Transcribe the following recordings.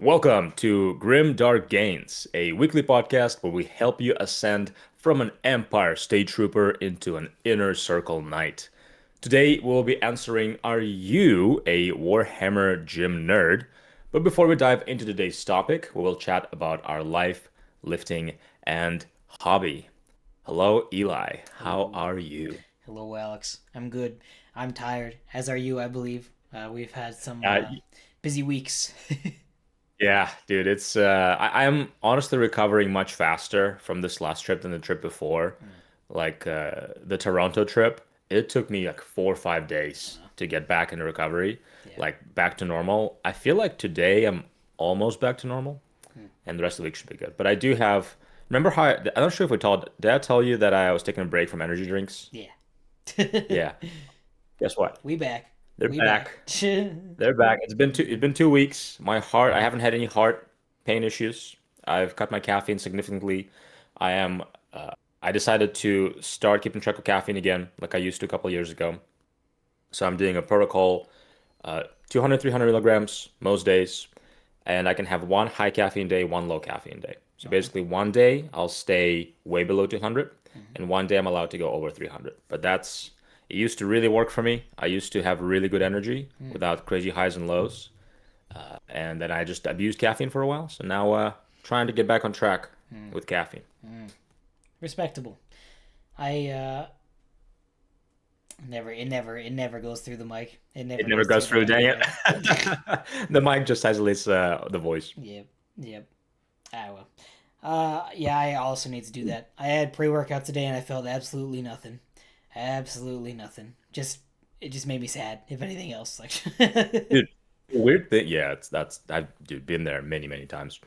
Welcome to Grim Dark Gains, a weekly podcast where we help you ascend from an Empire State Trooper into an Inner Circle Knight. Today we'll be answering, are you a Warhammer gym nerd? But before we dive into today's topic, we will chat about our life, lifting, and hobby. Hello, Eli. How Hello. are you? Hello, Alex. I'm good. I'm tired, as are you, I believe. We've had some Uh, busy weeks. Yeah, dude, I'm honestly recovering much faster from this last trip than the trip before. Mm, Like the Toronto trip, it took me like 4 or 5 days uh, to get back into recovery, yeah. like back to normal. I feel like today I'm almost back to normal, Mm, and the rest of the week should be good. But I do have, remember how I'm not sure if did I tell you that I was taking a break from energy drinks? yeah. Yeah. Guess what? We back. They're We back. back. They're back. It's been 2 weeks. I haven't had any heart pain issues. I've cut my caffeine significantly. I am I decided to start keeping track of caffeine again, like I used to a couple of years ago. So I'm doing a protocol, 200, 300 milligrams most days, and I can have one high caffeine day, one low caffeine day. So Uh-huh. basically, one day I'll stay way below 200, Mhm. and one day I'm allowed to go over 300. But it used to really work for me. I used to have really good energy Mm, without crazy highs and lows. And then I just abused caffeine for a while. So now, trying to get back on track mm, with caffeine. mm. Respectable. I never goes through the mic. It It never never goes goes through the through, mic. dang it. Yeah. The mic just isolates the voice. Yep. Yep. Ah well. Yeah, I also need to do that. I had pre-workout today and I felt absolutely nothing. Absolutely nothing. Just it just made me sad, if anything else. Like Dude, weird thing. Yeah, I've dude, been there many, many times.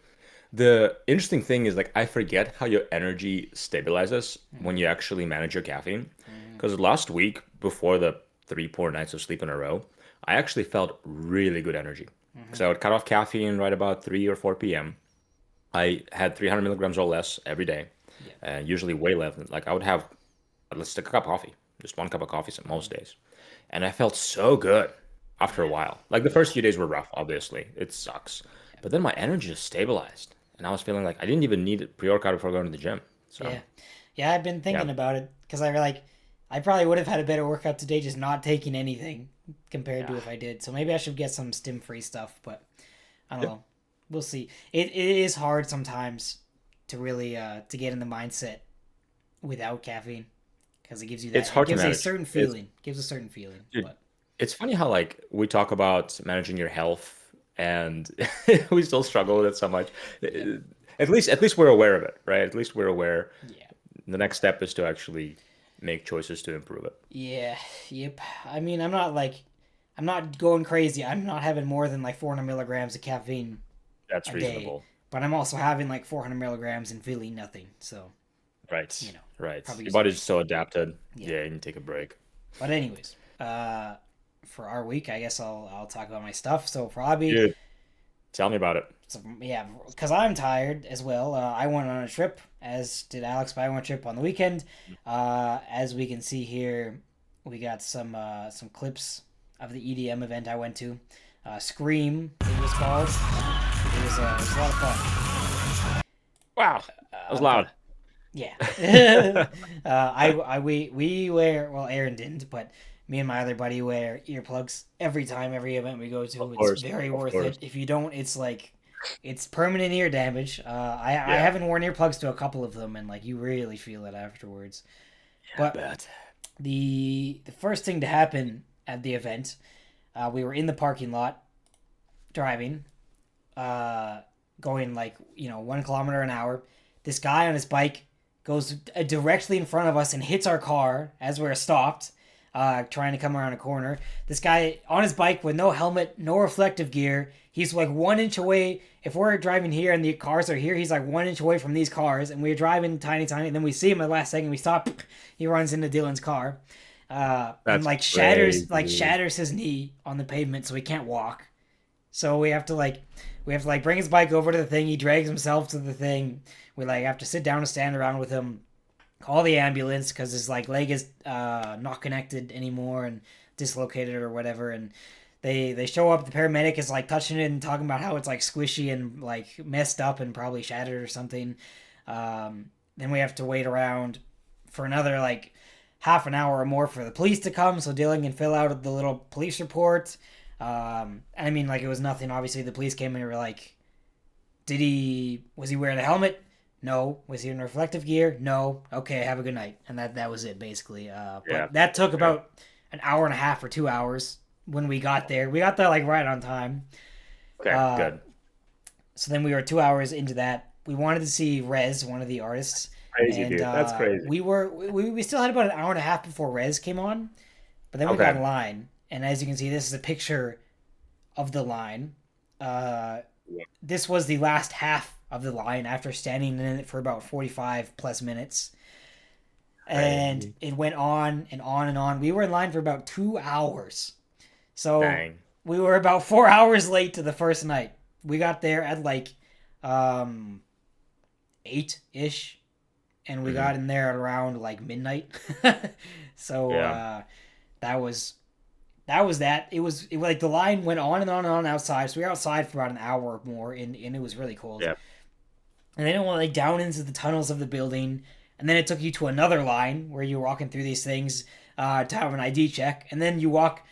The interesting thing is like I forget how your energy stabilizes when you actually manage your caffeine. Mhm, Because last week, before the three poor nights of sleep in a row, I actually felt really good energy. Because mhm, I would cut off caffeine right about 3 or 4 p.m. I had 300 milligrams or less every day, yeah. and usually way less. Like I would have, let's take a cup of coffee, just one cup of coffee most Mhm, days. And I felt so good after a yeah. while. Like the Yeah. first few days were rough, obviously. It sucks. Yeah. But then my energy just stabilized. And I was feeling like I didn't even need pre-workout before going to the gym. So, Yeah. Yeah, I've been yeah. thinking about it because I probably would have had a better workout today just not taking anything compared to Yeah. if I did. So maybe I should get some stim-free stuff, but I don't Yep. know. We'll see. It is hard sometimes to really to get in the mindset without caffeine because it gives you It's that it hard to gives a manage. certain feeling. Gives a certain feeling, Dude, but it's funny how like we talk about managing your health and we still struggle with it so much. yep. At least we're aware of it, right? At least we're aware. Yeah. The next step is to actually make choices to improve it. Yeah, yep. I mean, I'm not going crazy. I'm not having more than like 400 milligrams of caffeine That's a day, reasonable. but I'm also having like 400 milligrams and feeling nothing. So, you Right. know, Right. probably Your use it body's wisely. so adapted. Yeah. Yeah, you can take a break. But anyways, for our week, I guess I'll talk about my stuff. So for hobby, Dude, tell me about it. so yeah, because I'm tired as well. I went on a trip, as did Alex. But I went on a trip on the weekend. As we can see here, we got some clips of the EDM event I went to. Scream, it was called. It was a lot of fun. Wow. That was But loud. yeah, we wear, well, Aaron didn't, but me and my other buddy wear earplugs every time, every event we go Of to. It's course. very Of worth course. it. If you don't, it's like it's permanent ear damage. I Yeah. haven't worn earplugs to a couple of them, and like you really feel it afterwards. I But bet. the first thing to happen at the event, we were in the parking lot driving, uh, going like 1 kilometer an hour. This guy on his bike goes directly in front of us and hits our car as we're stopped, trying to come around a corner. This guy on his bike with no helmet, no reflective gear. He's like 1 inch away. If we're driving here and the cars are here, he's like 1 inch away from these cars, and we're driving tiny, tiny. And then we see him at the last second. We stop. He runs into Dylan's car, and That's like crazy. shatters his knee on the pavement, so he can't walk. So we have to like bring his bike over to the thing. He drags himself to the thing. We like have to sit down and stand around with him, call the ambulance because his like leg is not connected anymore and dislocated or whatever. And They show up. The paramedic is like touching it and talking about how it's like squishy and like messed up and probably shattered or something. Then we have to wait around for another like half an hour or more for the police to come so Dylan can fill out the little police report. I mean, like, it was nothing. Obviously, the police came and were like, was he wearing a helmet? No. Was he in reflective gear? No. Okay, have a good night. And that was it, basically. But Yeah. that took about an hour and a half or 2 hours when we got there. We got there, like, right on time. Okay, good. So then we were 2 hours into that. We wanted to see Rez, one of the artists. Crazy, And dude. That's crazy. we still had about an hour and a half before Rez came on. But then we got in line. And as you can see, this is a picture of the line. This was the last half of the line after standing in it for about 45 plus minutes. And it went on and on and on. We were in line for about 2 hours. So Dang. we were about 4 hours late to the first night. We got there at like 8-ish. And we got in there at around like midnight. So that was that. It was like the line went on and on and on outside. So we were outside for about an hour or more, and it was really cold. Yeah. And then it went like down into the tunnels of the building, and then it took you to another line where you're walking through these things to have an ID check, and then you walk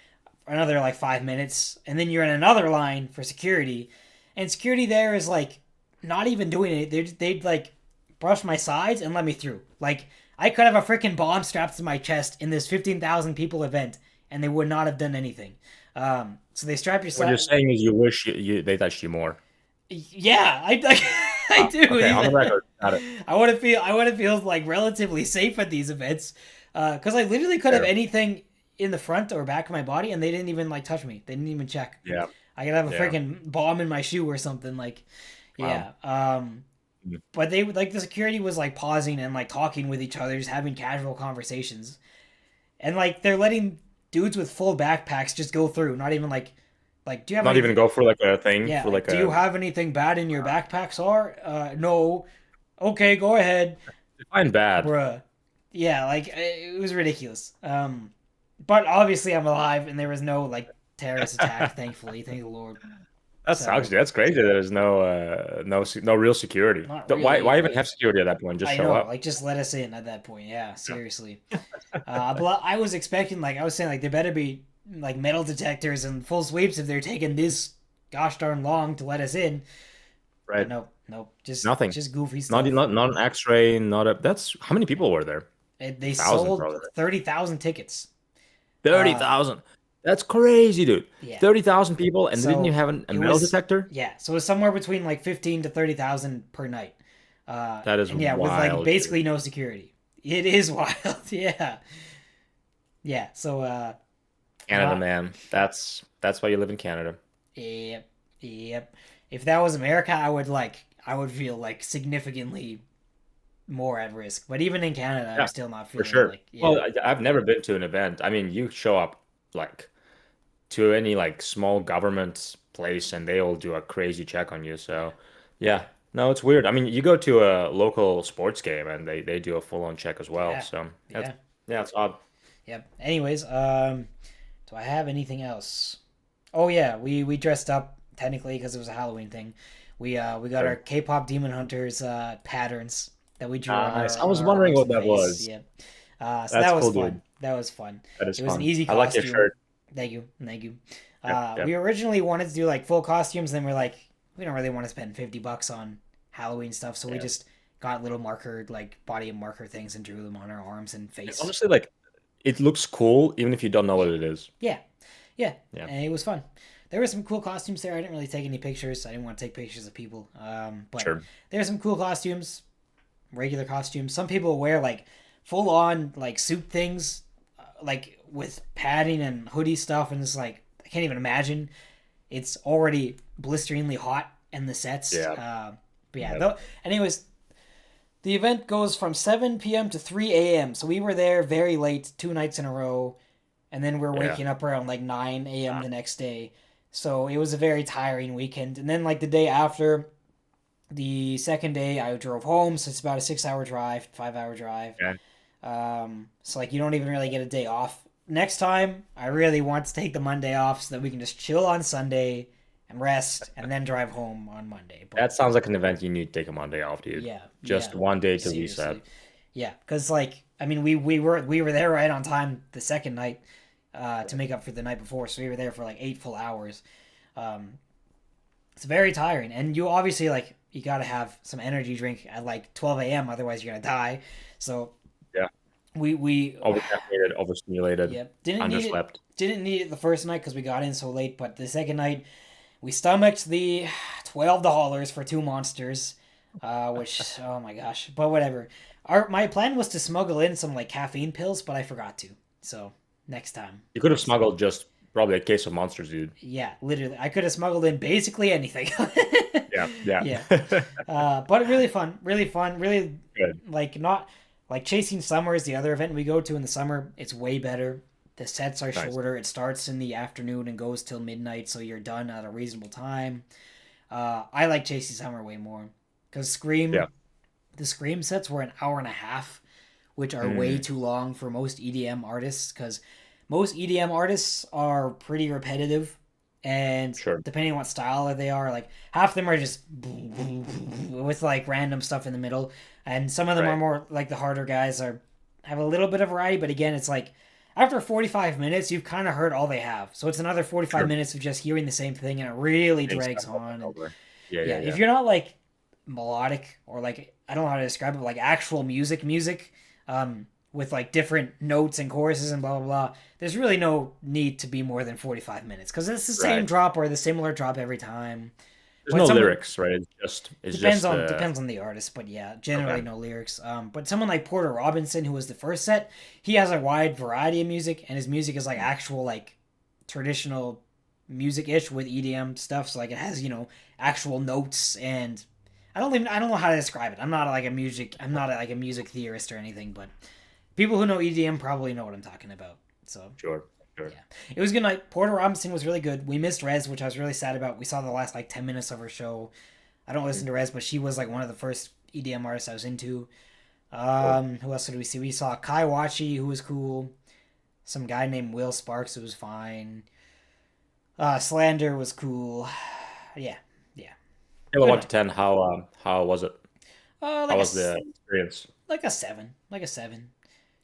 another like 5 minutes, and then you're in another line for security, and security there is like not even doing it. They'd like brush my sides and let me through. Like, I could have a freaking bomb strapped to my chest in this 15,000 people event, and they would not have done anything. So they strap your What you're saying is you wish they touched you more. Yeah, I do. Okay, on the record. Got it. I want to feel like relatively safe at these events, because I literally could have anything in the front or back of my body, and they didn't even like touch me. They didn't even check. Yeah. I could have a freaking bomb in my shoe or something. Like, yeah. But they like the security was like pausing and like talking with each other, just having casual conversations, and like they're letting dudes with full backpacks just go through. Not even like do you have Not even go for like a thing? Yeah. For like do you have anything bad in your backpack, sir? No. Okay, go ahead. Define bad. Bruh. Yeah, like it was ridiculous. But obviously I'm alive and there was no like terrorist attack, thankfully. Thank the Lord. That's crazy. There's no real security. Not really. Why even have security at that point? Just I show know, up. like just let us in at that point. Yeah, seriously. But I was expecting, like I was saying, like there better be like metal detectors and full sweeps if they're taking this gosh darn long to let us in. Right. But no, just Nothing. Just goofy stuff. Not an X-ray. That's how many people were there? They 1,000 sold probably. 30,000 tickets. 30,000. That's crazy, dude. Yeah. 30,000 people, and So, they didn't even have a metal detector. Yeah, so it was somewhere between like 15 to 30,000 per night. That is and yeah, wild, with like basically no security. It is wild. Yeah. Yeah. So Canada, man. That's why you live in Canada. Yep. If that was America, I would feel like significantly more at risk. But even in Canada, I'm still not feeling For sure. like Well, I've never been to an event. I mean, you show up like to any like small government place and they all do a crazy check on you. So yeah, no, it's weird. I mean, you go to a local sports game and they do a full on check as well. So it's odd. Yep. Anyways, do I have anything else? Oh yeah, we dressed up technically because it was a Halloween thing. We got our K-pop Demon Hunters patterns that we drew on Nice. our, I was on our wondering arms what and that face. was. Yeah. So That's that was cool, fun. dude. That was fun. That is It was fun. an easy I costume. like your shirt. Thank you. Yep. We originally wanted to do like full costumes, then we're like, we don't really want to spend $50 on Halloween stuff, so we just got little marker, like body marker things and drew them on our arms and face. Honestly, like it looks cool even if you don't know what it is. Yeah. And it was fun. There were some cool costumes there. I didn't really take any pictures. I didn't want to take pictures of people. But Sure. there were some cool costumes, regular costumes. Some people wear like full on like suit things, like with padding and hoodie stuff, and it's like I can't even imagine. It's already blisteringly hot in the sets. Yeah. But yeah. Anyways, the event goes from 7 p.m. to 3 a.m. So we were there very late, 2 nights in a row, and then we're waking up around like 9 a.m. the next day. So it was a very tiring weekend. And then like the day after, the second day, I drove home. So it's about a 6-hour drive, 5-hour drive. Yeah. So like you don't even really get a day off next time, I really want to take the Monday off so that we can just chill on Sunday and rest and then drive home on Monday. But That sounds like an event you need to take a Monday off, dude. yeah, Just yeah, one day to reset. seriously. Yeah, because like I mean, we were there right on time the second night to make up for the night before, so we were there for like 8 full hours. Um, it's very tiring, and you obviously like you got to have some energy drink at like 12 a.m. Otherwise, you're gonna die. So Yeah. we Overcaffeinated, overstimulated, yep underslept. didn't need it the first night because we got in so late, but the second night we stomached the $12 for two monsters, which oh my gosh, but whatever. My plan was to smuggle in some like caffeine pills, but I forgot to. So next time, You could have smuggled just probably a case of monsters, dude. yeah, literally, I could have smuggled in basically anything. Yeah, yeah. Yeah, but really fun, really Good. like not like Chasing Summer is the other event we go to in the summer. It's way better. The sets are Nice. shorter. It starts in the afternoon and goes till midnight, so you're done at a reasonable time. I like Chasing Summer way more because Yeah. the Scream sets were an hour and a half, which are way Mm, too long for most EDM artists because most EDM artists are pretty repetitive. And sure. depending on what style they are, like half of them are just with like random stuff in the middle, and some of them are Right. more like the harder guys are have a little bit of variety. But again, it's like after 45 minutes, you've kind of heard all they have, so it's another 45 Sure. minutes of just hearing the same thing, and it really Same drags stuff over on. and And over. Yeah, yeah, yeah, if yeah. you're not like melodic or like I don't know how to describe it, like actual music, with like different notes and choruses and blah blah blah. There's really no need to be more than 45 minutes because it's the same Right. drop or the similar drop every time. There's But no someone lyrics, right? It's depends just on depends on the artist, but yeah, generally okay. no lyrics. But someone like Porter Robinson, who was the first set, he has a wide variety of music, and his music is like actual like traditional music ish with EDM stuff. So like it has actual notes, and I don't know how to describe it. I'm not like a music theorist or anything, but people who know EDM probably know what I'm talking about. So Sure. Sure. yeah, it was a good night. Porter Robinson was really good. We missed Rez, which I was really sad about. We saw the last like 10 minutes of her show. I don't listen to Rez, but she was like one of the first EDM artists I was into. Cool. Who else did we see? We saw Kai Wachi, who was cool. Some guy named Will Sparks, who was fine. Slander was cool. Yeah, yeah, Scale of good one to night. ten, how was it? How Like was the experience? like a seven, like a seven.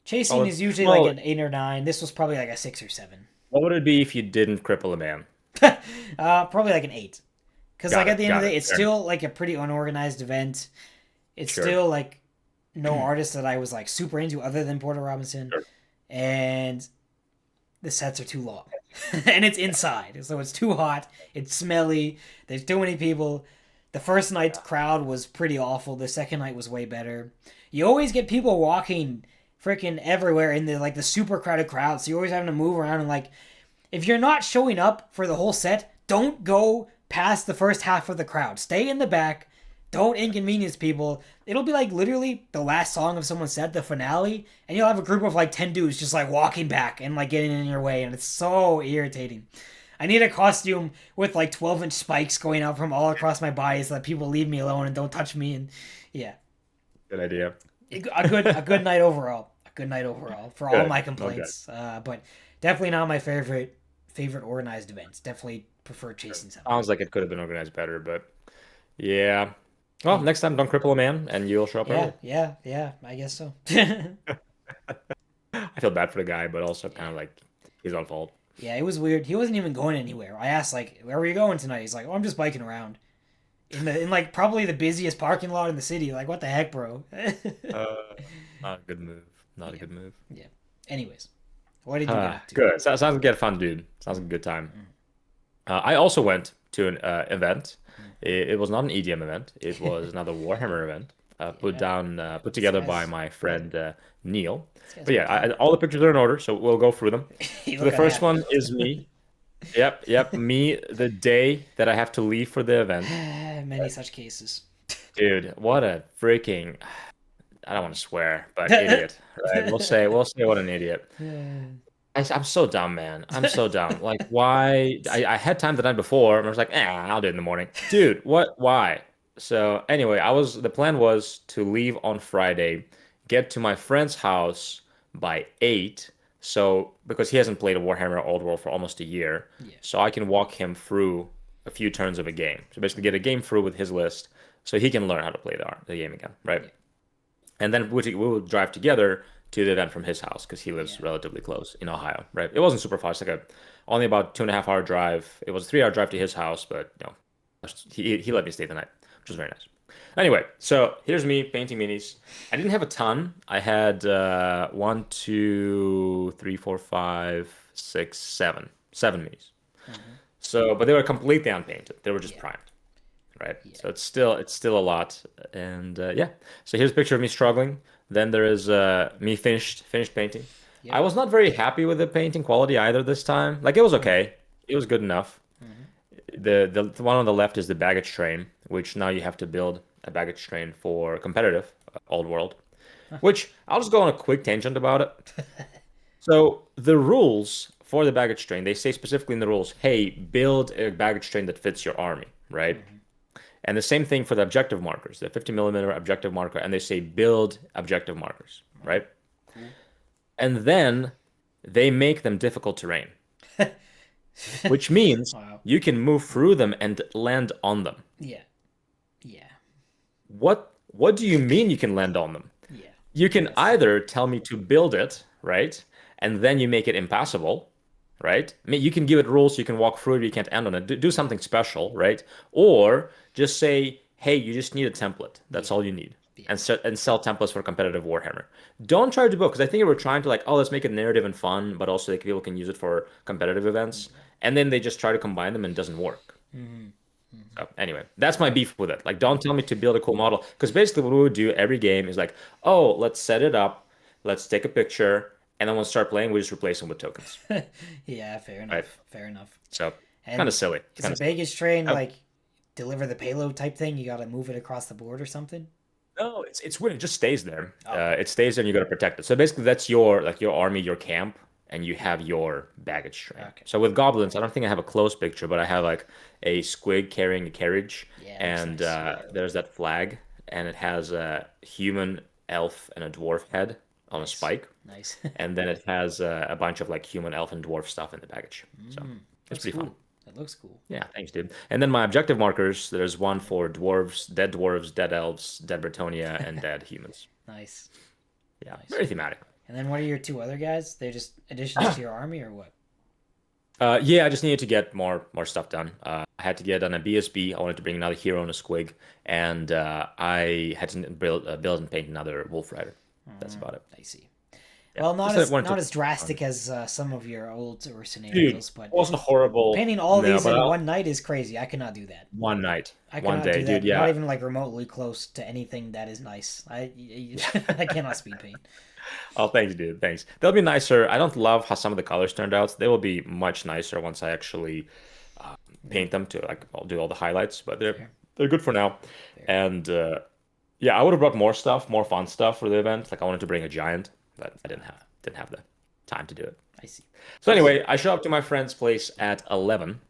Chasing Solid. is usually like Well, an 8 or 9. This was probably like a 6 or 7. what would it be if you didn't cripple a man? Probably like an 8. Because like Got at the it. end of Got the it. day, it's Fair enough. still like a pretty unorganized event. It's Sure. still like no artist that I was like super into other than Porter Robinson, Sure. and the sets are too long, and it's inside, so it's too hot. It's smelly. There's too many people. The first night's crowd was pretty awful. The second night was way better. You always get people walking freaking everywhere in the like the super crowded crowd, so you're always having to move around and like if you're not showing up for the whole set, don't go past the first half of the crowd. Stay in the back. Don't inconvenience people. It'll be like literally the last song of someone's set, the finale, and you'll have a group of like 10 dudes just like walking back and like getting in your way, and it's so irritating. I need a costume with like 12-inch spikes going out from all across my body so that people leave me alone and don't touch me. And yeah, Good idea. a good night overall. A good night overall for all Good. my Okay. complaints. But definitely not my favorite organized events. Definitely prefer Chasing Summer. Sounds like it could have been organized better, but yeah. Well, Yeah, next time don't cripple a man and you'll show up yeah, early. yeah, yeah. I guess so. I feel bad for the guy, but also kind of like his own fault. Yeah, it was weird. He wasn't even going anywhere. I asked like, "Where were you going tonight?" He's like, "Oh, I'm just biking around in like probably the busiest parking lot in the city." Like, what the heck, bro? Uh, Not a good move. Not a Yeah, good move. yeah. Anyways, what did you get up to? Good. Sounds like a fun, dude. Sounds like a good time. I also went to an event. It was not an EDM event. It was another Warhammer event. Yeah, Put this together by guy's my friend Neil. this guy's But yeah, big time. all the pictures are in order, so we'll go through them. You So the look first unhappy. one is me. Yep, yep, me the day that I have to leave for the event. Many such cases. Dude, what a freaking I don't want to swear, but idiot, right? We'll say what an idiot. I'm so dumb, man. I'm so dumb. Like, why? I had time the night before, and I was like, I'll do it in the morning. Dude, what? Why? So anyway, the plan was to leave on Friday, get to my friend's house by 8, So because he hasn't played a Warhammer Old World for almost a year, Yeah. so I can walk him through a few turns of a game. So basically get a game through with his list so he can learn how to play the game again, right? Yeah. And then we will drive together to the event from his house because he lives Yeah. relatively close in Ohio, right? It wasn't super far. It's like a only about 2.5 hour drive. It was a 3 hour drive to his house, but he let me stay the night, which was very nice. Anyway, so here's me painting minis. I didn't have a ton. I had one, two, three, four, five, six, seven minis. Mm-hmm. So, but they were completely unpainted. They were just Yeah. primed, right? Yeah. So it's still a lot. And yeah. So here's a picture of me struggling. Then there is me finished painting. I Yep. was not very happy with the painting quality either this time. Like it was Mm-hmm. okay. It was good enough. Mm-hmm. The one on the left is the baggage train, which now you have to build a baggage train for competitive old world. Which I'll just go on a quick tangent about it. So the rules for the baggage train, they say specifically in the rules, hey, build a baggage train that fits your army, right? Mm-hmm. And the same thing for the objective markers, the 50 millimeter objective marker, and they say build objective markers, Oh, right? cool. And then they make them difficult terrain, which means Wow. you can move through them and land on them. Yeah. Yeah. What do you mean you can land on them? Yeah. You can That's either tell me to build it, right? And then you make it impassable, right? I mean, you can give it rules, you can walk through it, you can't end on it. Do something special, right? Or just say, hey, you just need a template. That's yeah. all you need. Yeah. And sell templates for competitive Warhammer. Don't try to book, because I think they were trying to like, oh, let's make it narrative and fun, but also like people can use it for competitive events. And then they just try to combine them and it doesn't work. Mm-hmm. Mm-hmm. So anyway, that's my beef with it. Like, don't tell me to build a cool model because basically what we would do every game is like, oh, let's set it up, let's take a picture, and then when we start playing, we just replace them with tokens, Yeah. Fair right? enough. Fair enough. So kind of And silly, is kind the of silly. baggage train Oh, like deliver the payload type thing? You got to move it across the board or something? no, it's weird. It just stays there. Oh, okay. It stays there, and you got to protect it. So basically, that's your like your army, your camp, and you have your baggage train. Okay. So with goblins, I don't think I have a close picture, but I have like a squig carrying a carriage, Yeah. Looks and nice. there's that flag, and it has a human, elf, and a dwarf head on a Nice. spike, Nice. and then it has a bunch of like human, elf, and dwarf stuff in the baggage. So Mm, it's looks pretty fun. cool. That looks cool. Yeah, thanks, dude. And then my objective markers, there's one for dwarves, dead elves, dead Bretonia, and dead humans. Nice. Yeah, Nice. very thematic. And then what are your two other guys? They're just additions to your army or what? Yeah, I just needed to get more stuff done. I had to get on a BSB. I wanted to bring another hero and a squig, and I had to build and paint another wolf rider. That's Mm, about it. I see. Yeah, Well, just I wanted not to as drastic as some of your older dude, it scenarios, but wasn't horrible. painting all No, these but in one night is crazy. I could not do that. one night, I one cannot day, do dude. that. Not Yeah, even like remotely close to anything that is nice. I cannot speed paint. oh, thanks, dude. Thanks. They'll be nicer. I don't love how some of the colors turned out. They will be much nicer once I actually uh, paint them to like I'll do all the highlights. But Fair, they're good for now. fair. And yeah, I would have brought more stuff, more fun stuff for the event. Like I wanted to bring a giant, but I didn't have the time to do it. I see. So I see. anyway, I show up to my friend's place at 11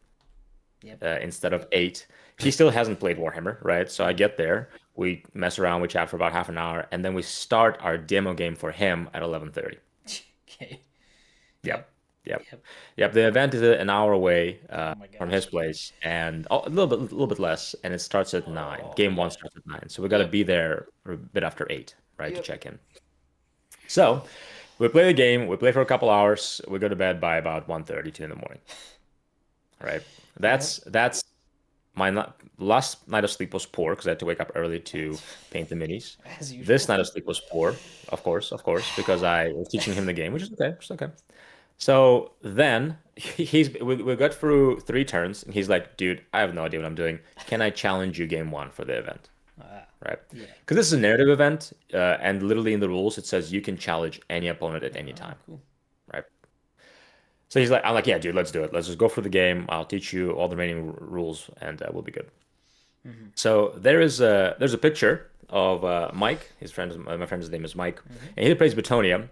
Yep. instead of 8. He still hasn't played Warhammer, right? So I get there, we mess around, we chat for about half an hour, and then we start our demo game for him at 11:30. Okay. Yep. Yep. Yep. Yep. Yep. The event is an hour away Oh my from his gosh. place, and oh, a little bit less, and it starts at 9. Oh Game one yeah. starts at 9, so we got to Yep. be there a bit after 8, right, to Yep. check in. So we play the game. We play for a couple hours. We go to bed by about 1:32 in the morning, right? Yep. That's my last night of sleep was poor because I had to wake up early to paint the minis. As This usual. night of sleep was poor, of course, because I was teaching him the game, which is okay. So then we got through 3 turns, and he's like, "Dude, I have no idea what I'm doing. Can I challenge you game one for the event?" Ah, Right? yeah. Because this is a narrative event, and literally in the rules it says you can challenge any opponent at any Oh, time, cool. right? So I'm like, "Yeah, dude, let's do it. Let's just go through the game. I'll teach you all the remaining rules, and we'll be good." Mm-hmm. So there's a picture of Mike. My friend's name is Mike, Mm-hmm. and he plays Bretonia.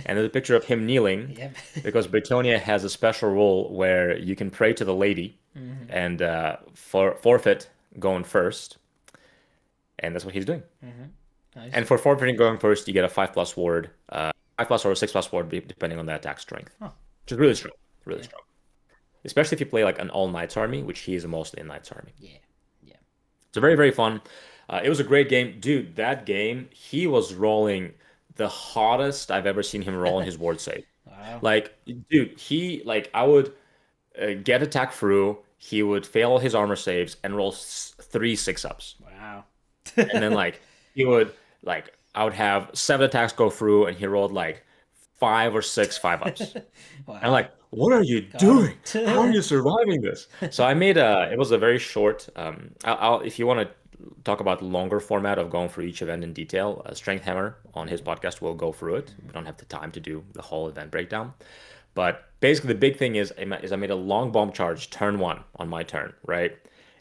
And there's a picture of him kneeling Yep. because Bretonia has a special rule where you can pray to the lady Mm-hmm. and forfeit going first, and that's what he's doing. Mm-hmm. Nice. And for forfeiting going first, you get a 5+ ward 5 plus or 6 plus 4, depending on the attack strength, Huh. which is really strong, really Yeah. strong. Especially if you play like an all knights army, which he is mostly a knights army. Yeah. Yeah. So very, very fun. It was a great game. Dude, that game, he was rolling the hottest I've ever seen him roll in his ward save. Wow. Like, dude, like, I would get attack through, he would fail his armor saves and roll 3 6-ups. Wow. And then, like, he would, I would have 7 attacks go through and he rolled like 5 or 6 5-ups. And I'm Wow. like, what are you Got doing? How are him. you surviving this? So I made it was a very short, if you want to talk about longer format of going through each event in detail, Strength Hammer on his podcast will go through it. We don't have the time to do the whole event breakdown. But basically, the big thing is I made a long bomb charge turn one on my turn, right?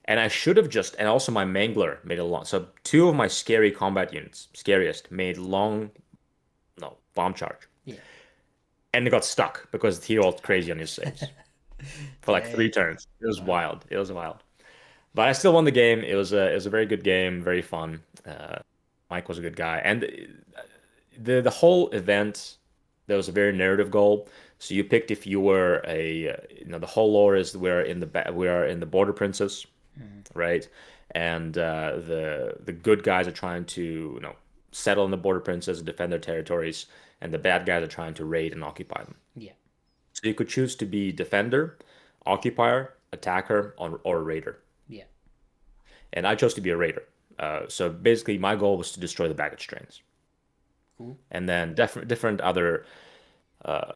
And I should have just, and also my Mangler made a long, so two of my scary combat units, scariest, made long, no, bomb charge. Yeah. And it got stuck because he rolled crazy on his saves for like Dang. 3 turns. It was Wow. wild. It was wild. But I still won the game. It was a very good game, very fun. Mike was a good guy, and the whole event there was a very narrative goal. So you picked if you were the whole lore is we are in the Border Princess, Mhm. right? And the good guys are trying to settle in the Border Princess, defend their territories, and the bad guys are trying to raid and occupy them. Yeah. So you could choose to be defender, occupier, attacker, or raider. Yeah. And I chose to be a raider. So basically, my goal was to destroy the baggage trains, Cool. and then different other uh,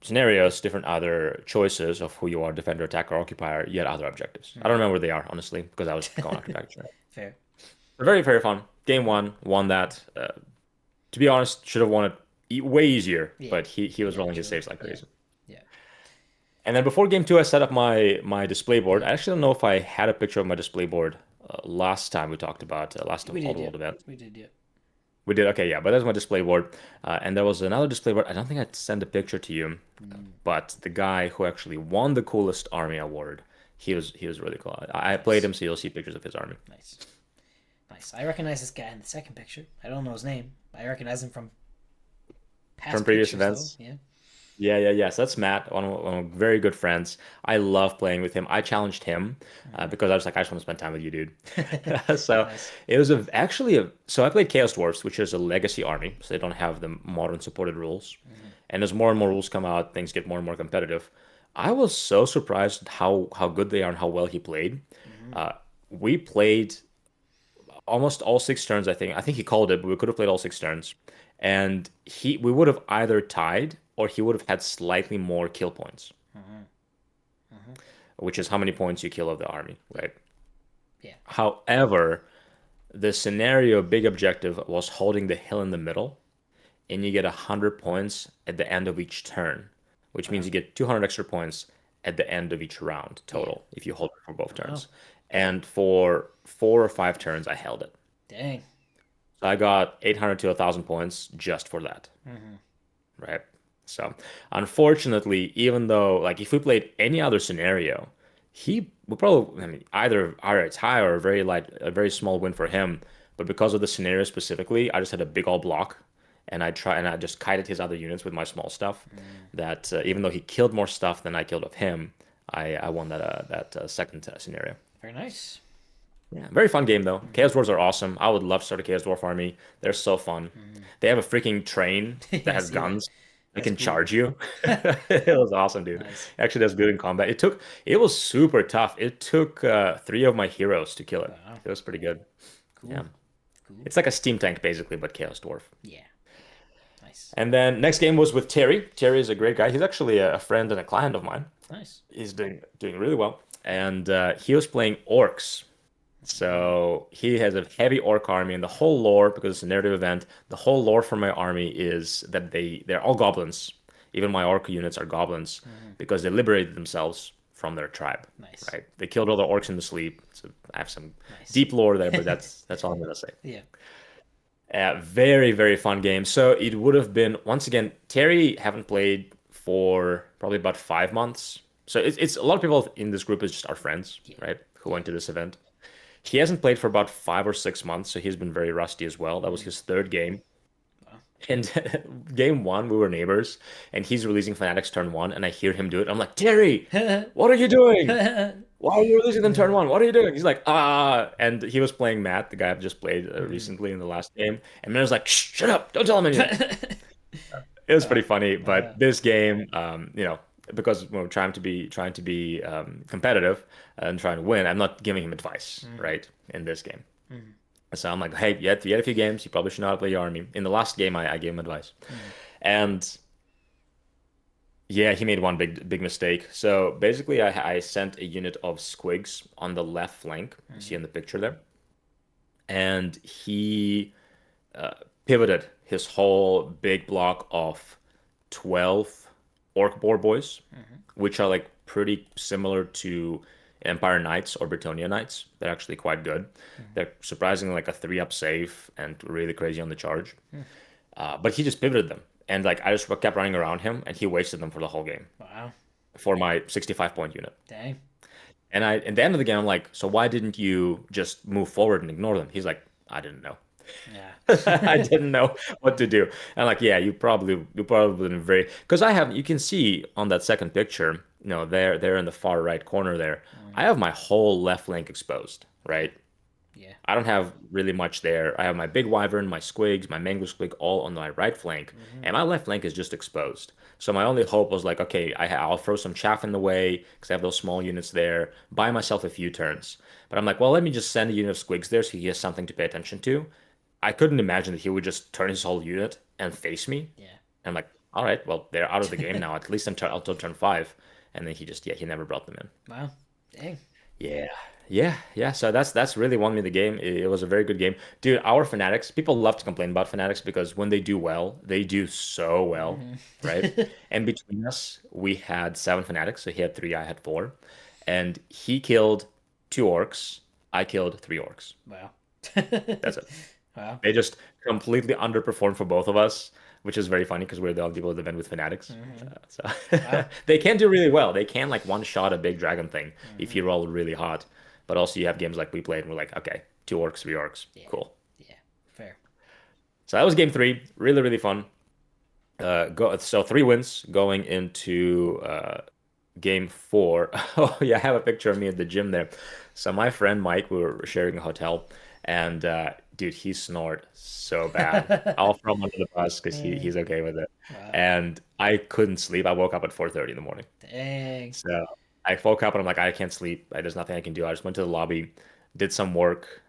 scenarios, different other choices of who you are, defender, attacker, occupier, yet other objectives. I don't remember where they are, honestly, because I was going after baggage trains. Fair. Very, very fun. Game one, won that. To be honest, should have won it way easier, Yeah. but he was Yeah. rolling his True. saves like Yeah. crazy. Yeah. And then before game two, I set up my display board. I actually don't know if I had a picture of my display board last time we talked about last We All did. the Yeah. World event. We did. Yeah. We did okay, yeah, but that's my display board. And there was another display board. I don't think I'd send a picture to you, Mm. but the guy who actually won the coolest army award, he was really cool. I played Nice. him, so you'll see pictures of his army Nice. Nice. I recognize this guy in the second picture. I don't know his name. I recognize him from from past previous pictures, though. events. Yeah. Yeah, yeah, yeah. So that's Matt, one of my very good friends. I love playing with him. I challenged him because I was like, I just want to spend time with you, dude. So Nice. it was so I played Chaos Dwarfs, which is a legacy army, so they don't have the modern supported rules. And as more and more rules come out, things get more and more competitive. I was so surprised how good they are and how well he played. Mm-hmm. We played almost all 6 turns, I think. I think he called it, but we could have played all 6 turns. And we would have either tied or he would have had slightly more kill points, Mm-hmm. Mm-hmm. which is how many points you kill of the army, right? Yeah. However, the scenario big objective was holding the hill in the middle, and you get 100 points at the end of each turn, which means Wow. you get 200 extra points at the end of each round Yeah. total if you hold it for both Wow. turns. And for 4 or 5 turns, I held it. Dang. So I got 800 to 1,000 points just for that, Mm-hmm. right? So unfortunately, even though like if we played any other scenario, he would probably, I mean, either a tie or a very small win for him. But because of the scenario specifically, I just had a big old block, and I just kited his other units with my small stuff. Mm. That even though he killed more stuff than I killed of him, I won that second scenario. Very nice. Yeah, very fun game though. Chaos Dwarves are awesome. I would love to start a Chaos Dwarf army. They're so fun. They have a freaking train Mm. that I has see that. guns. They That's can cool. charge you. It was awesome, dude. Nice. Actually, that's good in combat. It was super tough. It took 3 of my heroes to kill it. Wow. It was pretty good. Yeah, Cool. Cool. it's like a steam tank basically, but Chaos Dwarf. Yeah. Nice. And then next game was with Terry. Terry is a great guy. He's actually a friend and a client of mine. Nice. He's doing really well, and he was playing orcs. So he has a heavy orc army, and the whole lore, because it's a narrative event, the whole lore for my army is that they're all goblins. Even my orc units are goblins Mm-hmm. because they liberated themselves from their tribe, Nice. right? They killed all the orcs in the sleep. So I have some Nice. deep lore there, but that's all I'm gonna say. Yeah. Very, very fun game. So it would have been once again, Terry haven't played for probably about 5 months. So it's a lot of people in this group is just our friends, Yeah. right? Who went to this event. He hasn't played for about 5 or 6 months, so he's been very rusty as well. That was his third game. Wow. And game one, we were neighbors, and he's releasing Fanatics turn one, and I hear him do it. I'm like, Terry, what are you doing? Why are you releasing them turn one? What are you doing? He's like, ah. And he was playing Matt, the guy I've just played Mhm. recently in the last game. And Matt was like, shh, shut up, don't tell him anything. It was Uh, pretty funny, but uh, this game, because we're trying to be competitive and trying to win, I'm not giving him advice, mhm, right? In this game. mhm, So I'm like, hey, you had a few games. You probably should not play your army. In the last game, I gave him advice, mhm, and yeah, he made one big mistake. So basically, I sent a unit of squigs on the left flank. You see mhm, in the picture there, and he uh, pivoted his whole big block of 12 orc boar boys, mhm, which are like pretty similar to Empire Knights or Britannia Knights. They're actually quite good. mhm, They're surprisingly like a 3-up save and really crazy on the charge. mhm. But he just pivoted them. And like I just kept running around him and he wasted them for the whole game Wow. for my 65-point unit. Dang. And at the end of the game, I'm like, so why didn't you just move forward and ignore them? He's like, I didn't know. Yeah. I didn't know what to do. And like, yeah, you probably been very because you can see on that second picture, there in the far right corner there, I Mhm. have my whole left flank exposed, right? Yeah. I don't have really much there. I have my big wyvern, my squigs, my mango squig all on my right flank, Mhm. and my left flank is just exposed. So my only hope was like, okay, I'll throw some chaff in the way because I have those small units there, buy myself a few turns. But I'm like, well, let me just send a unit of squigs there so he has something to pay attention to. I couldn't imagine that he would just turn his whole unit and face me. Yeah. I'm like, all right, well, they're out of the game now. At least until turn five. And then yeah, he never brought them in. Wow. Dang. Yeah. Yeah. So that's really won me the game. It was a very good game. Dude, our Fanatics, people love to complain about Fanatics because when they do well, they do so well, Mhm. right? And between us, we had 7 Fanatics. So he had 3, I had 4. And he killed 2 orcs. I killed 3 orcs. Wow. That's it. Wow. They just completely underperformed for both of us, which is very funny because we're the only people at the event with Fanatics. Mhm. So Wow. they can do really well. They can like one shot a big dragon thing if Mhm. you roll really hot. But also you have games like we played and we're like, okay, 2 orcs, 3 orcs, Yeah. cool. Yeah. Fair. So that was game three. Really, really fun. So 3 wins going into game four. Oh yeah, I have a picture of me at the gym there. So my friend Mike, we were sharing a hotel, and dude, he snored so bad. I'll throw him under the bus because Mm. he's okay with it. Wow. And I couldn't sleep. I woke up at 4:30 in the morning. Dang. So I woke up and I'm like, I can't sleep. There's nothing I can do. I just went to the lobby, did some work,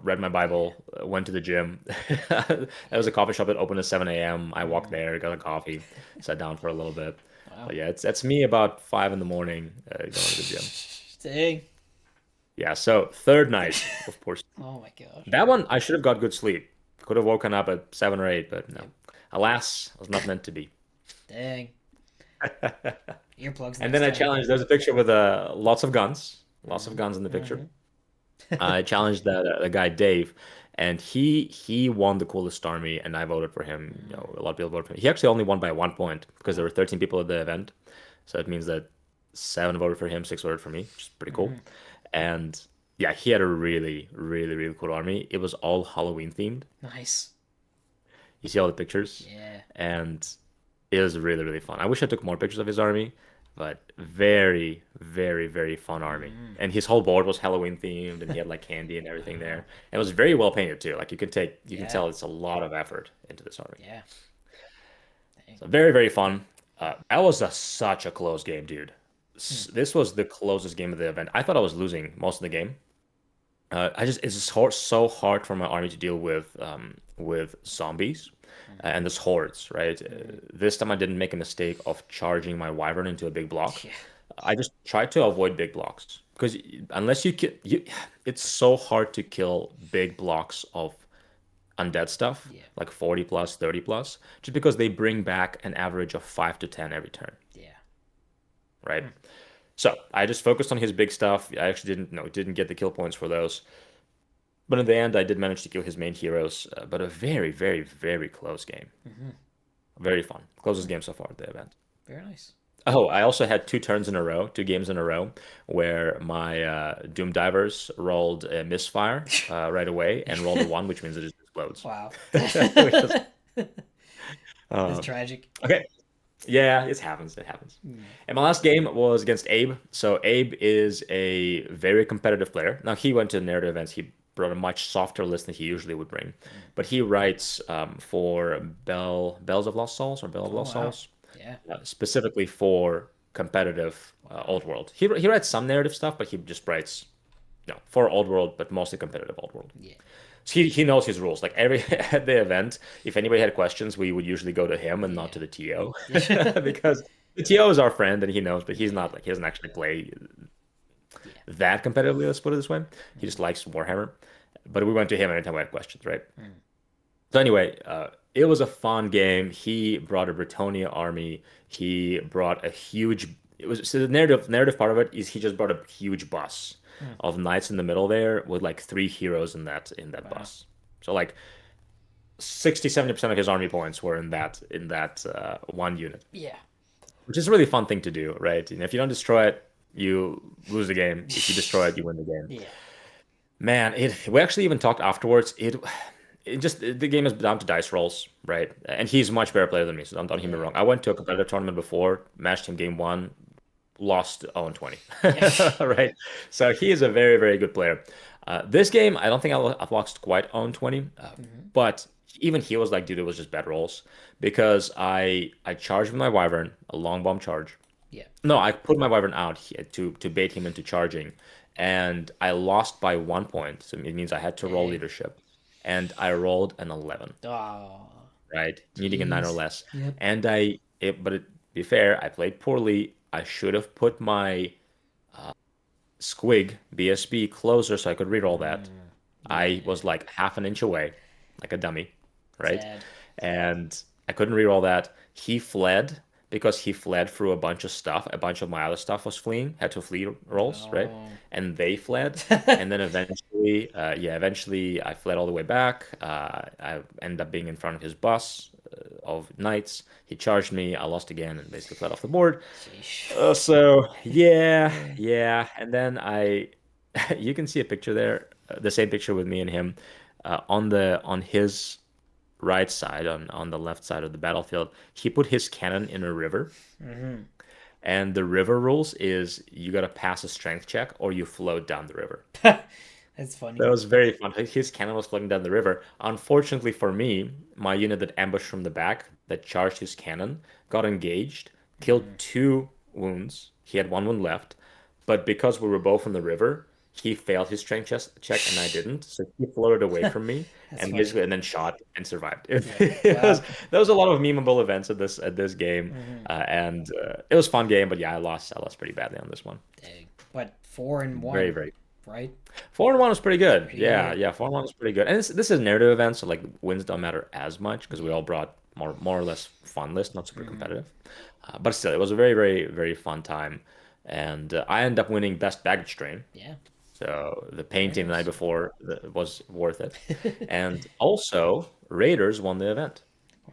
read my Yeah. Bible, went to the gym. There was a coffee shop that opened at 7 a.m. I walked Mm. there, got a coffee, sat down for a little bit. Wow. But yeah, it's me about 5 in the morning going to the gym. Dang. Yeah, so third night, of course. Oh my gosh. That one I should have got good sleep. Could have woken up at 7 or 8, but no. Yep. Alas, it was not meant to be. Dang. Earplugs And next then I time. challenged, there's a picture with lots of Mm. guns in the picture. Hmm. I challenged the guy Dave, and he won the coolest army, and I voted for him. Mm. A lot of people voted for him. He actually only won by 1 point because there were 13 people at the event, so it means that 7 voted for him, 6 voted for me, which is pretty cool. Hmm. And yeah, he had a really, really, really cool army. It was all Halloween themed. Nice. You see all the pictures, Yeah. and it was really, really fun. I wish I took more pictures of his army, but very, very, very fun army. Mm. And his whole board was Halloween themed, and he had like candy and everything there. Wow. And it was very well painted too. Like you can Yeah. tell it's a lot of effort into this army. Yeah. Dang. So very, very fun. That was such a close game, dude. Hmm. This was the closest game of the event. I thought I was losing most of the game. It's just so hard for my army to deal with zombies and this hordes, right? Hmm. This time I didn't make a mistake of charging my wyvern into a big block. Yeah. I just tried to avoid big blocks because unless it's so hard to kill big blocks of undead stuff, Yeah. like 40 plus, 30 plus, just because they bring back an average of 5 to 10 every turn, Yeah. right? Hmm. So I just focused on his big stuff. I actually didn't get the kill points for those. But in the end, I did manage to kill his main heroes. But a very, very, very close game. Hmm. Very fun. Closest game so far at the event. Very nice. Oh, I also had 2 turns in a row, 2 games in a row, where my Doom Divers rolled a misfire right away and rolled a one, which means it is explodes, Wow. which is That's uh, tragic. okay. Yeah, it happens. It happens. Hmm. And my last game was against Abe. So Abe is a very competitive player. Now he went to narrative events. He brought a much softer list than he usually would bring, but he writes for Bells of Lost Souls or Bell of Oh Lost wow. Souls, Yeah. specifically for competitive Wow. old world. He writes some narrative stuff, but he just writes for old world, but mostly competitive old world. Yeah. So he knows his rules. Like every at the event, if anybody had questions, we would usually go to him and not Yeah. to the TO Yeah. because the TO is our friend and he knows, but he's not like he doesn't actually play Yeah. that competitively. Let's put it this way. He just Mm. likes Warhammer. But we went to him anytime we had questions, right? Mm. So anyway, it was a fun game. He brought a Britonia army. He brought a huge. It was so the narrative part of it is he just brought a huge bus Mm. of knights in the middle there with like three heroes in that Wow. bus. So like 60-70% of his army points were in that one unit, Yeah. which is a really fun thing to do, right? And if you don't destroy it, you lose the game. If you destroy it, you win the game. Yeah. Man, it we actually even talked afterwards. It just the game is down to dice rolls, right? And he's a much better player than me, so don't hear me Yeah. wrong. I went to a competitive tournament before, matched him game one, lost 0-20, Yeah. right? So he is a very, very good player. This game, I don't think I've lost quite 0-20, Hmm. but even he was like, dude, it was just bad rolls because I charged with my Wyvern, a long bomb charge. Yeah. No, I put my Wyvern out to bait him into charging, and I lost by 1 point. So it means I had to roll Dang. leadership, and I rolled an 11, Oh. right? Needing a 9 or Jeez. less. Yep. And be fair, I played poorly. I should have put my Squig BSB closer so I could reroll that. Mm. I Yeah. was like half an inch away, like a dummy, right? Sad. And I couldn't reroll that. He fled because he fled through a bunch of stuff. A bunch of my other stuff was fleeing, had to flee rolls, right? No. And they fled. And then eventually I fled all the way back. I ended up being in front of his bus of knights. He charged me. I lost again and basically fled off the board. Sheesh. So yeah, Yeah. yeah. And then you can see a picture there, the same picture with me and him, on his right side, on the left side of the battlefield. He put his cannon in a river, Hmm. and the river rules is you gotta pass a strength check or you float down the river. That's funny. That was very fun. His cannon was floating down the river. Unfortunately for me, my unit that ambushed from the back, that charged his cannon, got engaged, killed Mm. 2 wounds. He had 1 wound left. But because we were both in the river, he failed his strength check and I didn't. So he floated away from me That's and funny. basically and then shot and survived. Yeah. It was Wow. there was a lot of memeable events at this game, Hmm. and it was a fun game. But yeah, I lost pretty badly on this one. Dang. What, 4-1, Very very. right? 4-1 was pretty good. Pretty Yeah, good. yeah, 4-1 was pretty good. And this is a narrative event, so like wins don't matter as much because we all brought more or less fun list, not super Hmm. competitive. But still, it was a very, very, very fun time. And I ended up winning best baggage train. Yeah. So the Very painting the night nice. before was worth it. And also, Raiders won the event.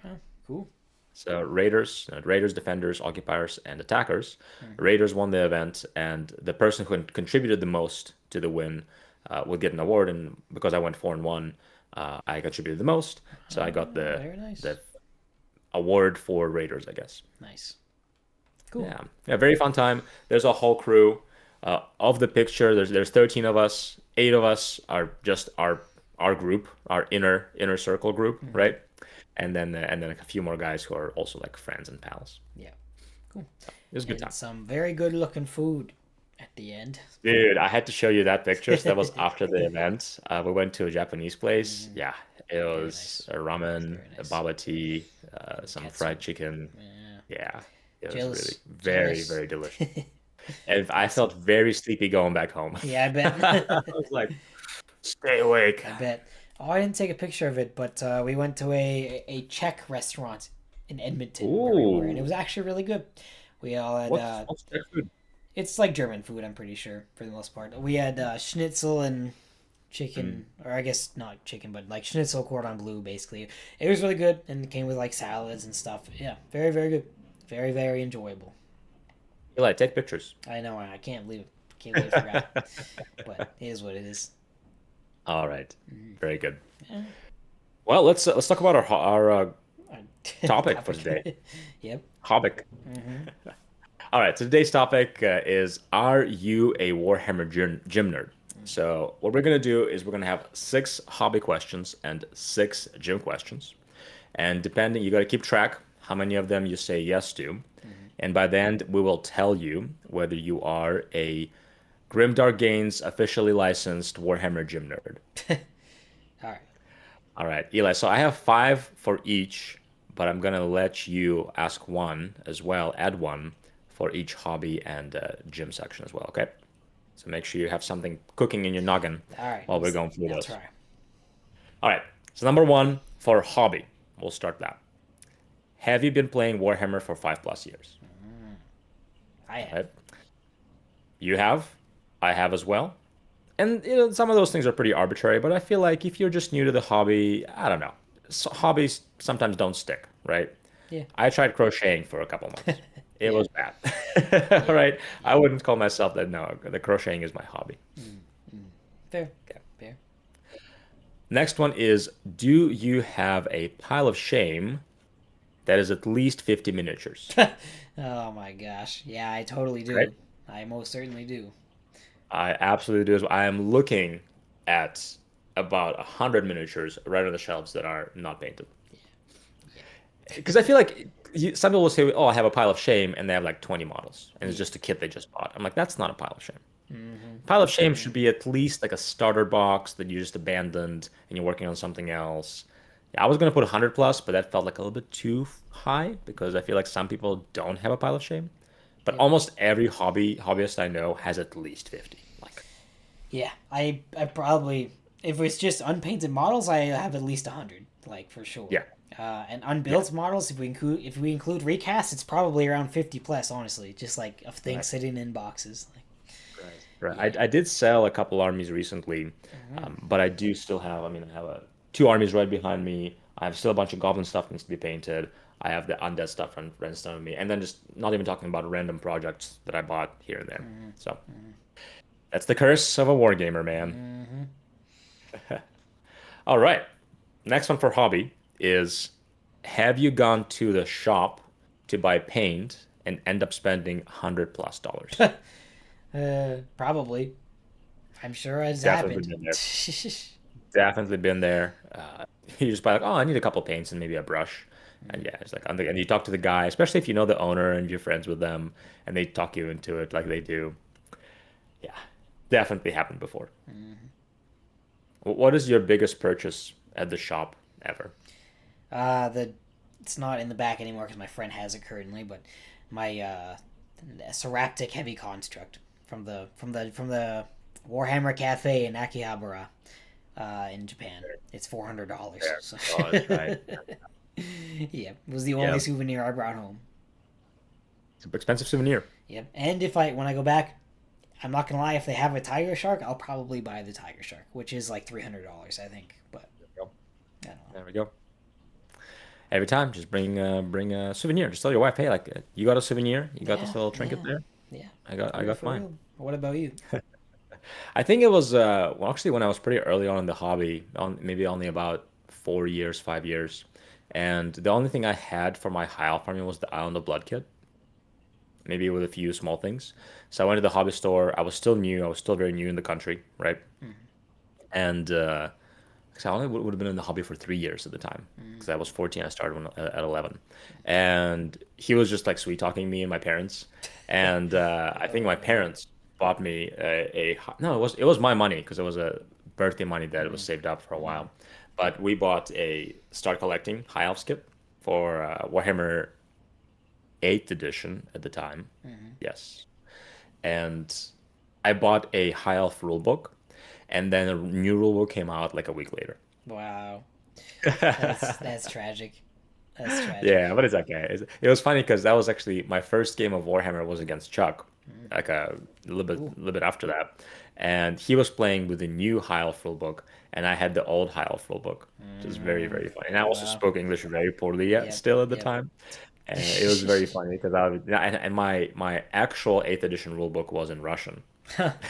Wow. Cool. So Raiders, defenders, occupiers, and attackers. Mm. Raiders won the event, and the person who contributed the most to the win would get an award. And because I went 4-1, I contributed the most, so I got Oh, the very nice. the award for Raiders, I guess. Nice. Cool. Yeah, yeah, very fun time. There's a whole crew of the picture. There's 13 of us. 8 of us are just our group, our inner circle group, Hmm. right? And then a few more guys who are also like friends and pals. Yeah. Cool. It was a good And time. some very good looking food at the end. Dude, I had to show you that picture. So that was Hmm. after the event. We went to a Japanese place. Yeah, it Very was nice. a ramen, Very a nice. baba tea, some Katsu. fried chicken. Yeah. Yeah, it was really Jealous. very, Jealous. very delicious. And I Awesome. felt very sleepy going back home. Yeah, I I bet. was like, stay awake. I bet. Oh, I didn't take a picture of it, but we went to a Czech restaurant in Edmonton where we were, and it was Ooh, actually really good. We all had what's that food? it's like German food, I'm pretty sure, for the most part. We had schnitzel and Mm. chicken, or I guess not chicken, but like schnitzel cordon bleu, basically. It was really good, and it came with like salads and stuff. Yeah, very, very good. Very, very enjoyable. Eli, take pictures. I know, I can't believe it. Can't believe I forgot. But it is what it is. All right, Mhm. very good. Yeah. Well, let's talk about our topic for today. Topic. Yep. Hobby. Hmm. All right, so today's topic is Are you a Warhammer gym nerd? So, what we're going to do is we're going to have six hobby questions and six gym questions. And depending, you got to keep track how many of them you say yes to. And by the end, we will tell you whether you are a Grimdark Games officially licensed Warhammer gym nerd. All right. All right, Eli. So I have five for each, but I'm gonna let you ask one as well, add one for each hobby and gym section as well. Okay. So make sure you have something cooking in your noggin All right. while we're going through I'll this. try. All right. So number one for hobby, we'll start that. Have you been playing Warhammer for 5+ years? I have. Right. You have. I have as well. And some of those things are pretty arbitrary, but I feel like if you're just new to the hobby, I don't know. Hobbies sometimes don't stick, right? Yeah. I tried crocheting for a couple months. It Yeah. was bad. Yeah. Right? I Yeah. wouldn't call myself that. No, the crocheting is my hobby. Mm, mm. Fair. Okay. Fair. Next one is, do you have a pile of shame that is at least 50 miniatures? Oh my gosh. Yeah, I totally Right? do. I most certainly do. I absolutely do. I am looking at about 100 miniatures right on the shelves that are not painted. Yeah. Because I feel like some people will say, "Oh, I have a pile of shame," and they have like 20 models, and it's Yeah. just a kit they just bought. I'm like, that's not a pile of shame. Hmm. Pile of shame should Hmm. be at least like a starter box that you just abandoned and you're working on something else. Yeah, I was gonna put 100 plus, but that felt like a little bit too high because I feel like some people don't have a pile of shame. But Yep. almost every hobbyist I know has at least 50. Like, Yeah. I probably, if it's just unpainted models, I have at least 100, like for sure. yeah, And yeah, unbuilt models, if we include recasts, it's probably around 50 plus. Honestly, just like of things right, sitting in boxes. Like, right, right. yeah. I did sell a couple armies recently, Mhm. but I do still have. I mean, I have two armies right behind me. I have still a bunch of goblin stuff that needs to be painted. I have the undead stuff right in front of me, and then just not even talking about random projects that I bought here and there. Mhm. So Mhm. that's the curse of a wargamer, man. Mhm. All right. Next one for hobby is, have you gone to the shop to buy paint and end up spending 100 plus dollars? Probably. I'm sure it's Definitely happened. been there. Definitely been there. You just buy like, oh, I need a couple paints and maybe a brush. And yeah, it's like, and you talk to the guy, especially if you know the owner and you're friends with them, and they talk you into it like they do. Yeah, definitely happened before. Mhm. What is your biggest purchase at the shop ever? The It's not in the back anymore because my friend has it currently, but my Seraptic heavy construct from the Warhammer Cafe in Akihabara, in Japan. It's $400. Fair. So Oh, that's right. yeah, it was the only Yeah, souvenir I brought home. it's an expensive souvenir. Yep. And if I when I go back, I'm not gonna lie. If they have a tiger shark, I'll probably buy the tiger shark, which is like $300, I think. But There we go. I don't know. There we go. Every time, just bring a souvenir. Just tell your wife, hey, like you got a souvenir, you got this Yeah, little trinket yeah, there. yeah. I For real, got for mine. real. What about you? I think it was well, actually when I was pretty early on in the hobby, on maybe only about 4 years, 5 years, and the only thing I had for my high elf farming was the Island of Blood kit, maybe with a few small things. So I went to the hobby store. I was still new. I was still very new in the country, right? Mhm. And 'cause I only would have been in the hobby for 3 years at the time Mhm. because I was 14. I started at 11, and he was just like sweet talking me and my parents. And I think my Oh man. parents bought me no, it was my money because it was a birthday money that was Mhm. saved up for a Mhm. while. But we bought a start collecting high elf skip for Warhammer 8th edition at the time. Mhm. Yes, and I bought a high elf rule book, and then a new rule book came out like a week later. Wow. That's tragic. That's tragic. Yeah, but it's okay. It was funny because that was actually my first game of Warhammer was against Chuck, Mhm. like Ooh. little bit after that, and he was playing with the new High Elf rulebook, and I had the old High Elf rulebook, which is very Mm. very funny. And I also Wow. spoke English very poorly yet Yep. still at the Yep. time, and it was very funny because I was, yeah, and my actual 8th edition rulebook was in Russian,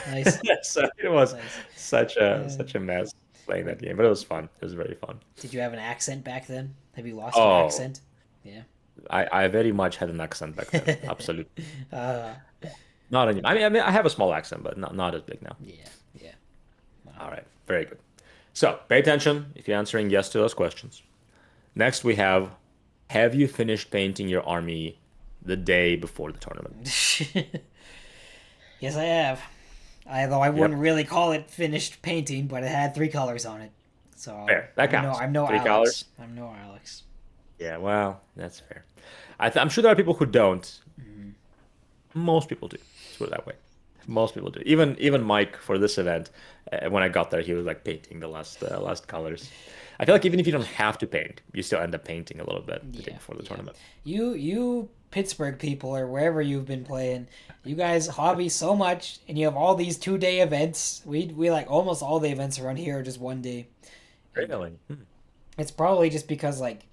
Nice. so it was Nice. such Uh, a mess. playing that game, but it was fun. It was very fun. Did you have an accent back then? Have you lost your Oh, accent? Yeah. I very much had an accent back then. Absolutely. uh, Not any. I have a small accent, but not as big now. yeah, yeah. Wow. All right, very good. So pay attention if you're answering yes to those questions. Next, we have you finished painting your army the day before the tournament? Yes, I have. Although I Yep, wouldn't really call it finished painting, but it had three colors on it. So fair. That counts. I'm no Three Alex. colors. I'm no Alex. Yeah, well, that's fair. I'm sure there are people who don't. Mhm. Most people do. Let's put it that way. Most people do. Even Mike for this event, when I got there, he was like painting the last colors. I feel like even if you don't have to paint, you still end up painting a little bit the day Yeah, before the yeah. tournament. You Pittsburgh people or wherever you've been playing, you guys hobby so much, and you have all these 2 day events. We like almost all the events around here are just 1 day, and Really? Hmm. it's probably just because like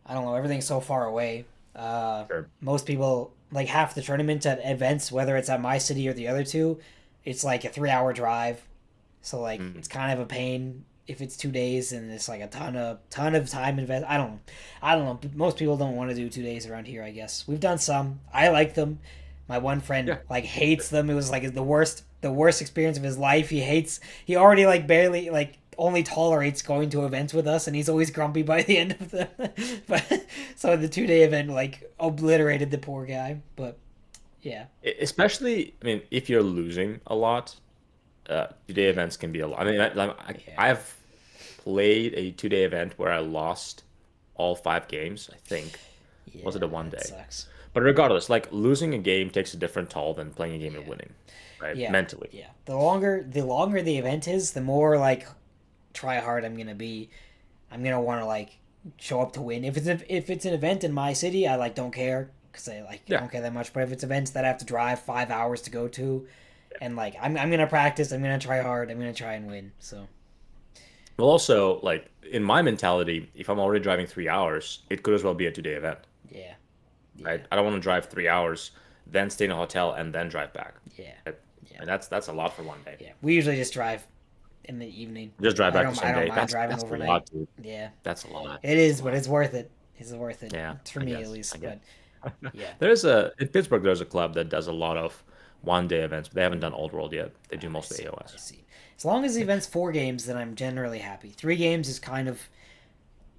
I don't know, everything's so far away. Sure. Most people like half the tournament at events, whether it's at my city or the other two, it's like a 3 hour drive. So like Mm. it's kind of a pain if it's 2 days and it's like a ton of time invest. I don't know. Most people don't want to do 2 days around here. I guess we've done some. I like them. My one friend Yeah. like hates them. It was like the worst experience of his life. He hates. He already like barely like only tolerates going to events with us, and he's always grumpy by the end of the. But so the 2 day event like obliterated the poor guy. But yeah, Especially, I mean, if you're losing a lot, 2 day events can be a lot. I mean, yeah, I've played a 2 day event where I lost all 5 games, I think. Was yeah, it a one that day? sucks. But regardless, like losing a game takes a different toll than playing a game and Yeah, winning, right? yeah, Mentally. yeah. The longer the event is, the more like try hard I'm gonna be. I'm gonna want to like show up to win. If it's an event in my city, I like don't care because I like Yeah. don't care that much. But if it's events that I have to drive 5 hours to go to, and like I'm gonna practice, I'm gonna try hard, I'm gonna try and win. So Well, also, like in my mentality, if I'm already driving 3 hours, it could as well be a 2 day event, yeah, yeah, right? I don't want to drive 3 hours, then stay in a hotel, and then drive back. yeah, Right? yeah, And that's a lot for one day. yeah. We usually just drive in the evening. Just drive back the I same don't day. mind That's driving that's a overnight. lot, dude. Yeah, That's a lot. it That's a is, but lot. it's worth it. It's worth it. Yeah, It's for I me at guess. I least. guess. But yeah, There's a in Pittsburgh. There's a club that does a lot of 1 day events, but they haven't done Old World yet. They do I mostly see. I AOS. see. As long as the event's 4 games, then I'm generally happy. 3 games is kind of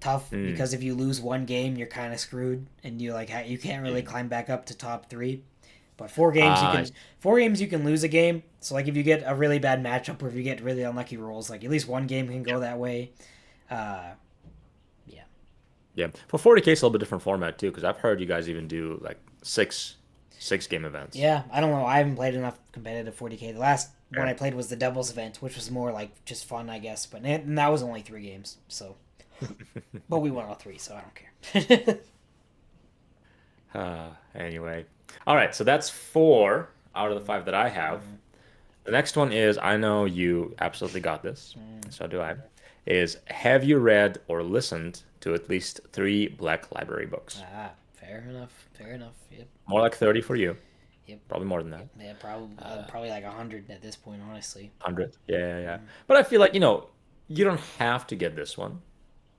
tough Mm. because if you lose one game, you're kind of screwed, and you like you can't really Mm. climb back up to top three. But 4 games, Ah, I see. 4 games you can lose a game. So like if you get a really bad matchup or if you get really unlucky rolls, like at least one game can go that way. Uh, yeah, Yeah. For 40K, it's a little bit different format too, because I've heard you guys even do like six game events. yeah. I don't know. I haven't played enough competitive 40K. The last one I Fair. played was the doubles event, which was more like just fun, I guess. But and that was only 3 games. So, but we won all three, so I don't care. Anyway. All right, so that's 4 out of the 5 that I have. The next one is I know you absolutely got this, so do I. Is have you read or listened to at least 3 Black Library books? Ah, fair enough. Fair enough. Yep. More like 30 for you. Yep. Probably more than that. Yeah, probably like 100 at this point, honestly. 100. Yeah, yeah, yeah. But I feel like, you don't have to get this one.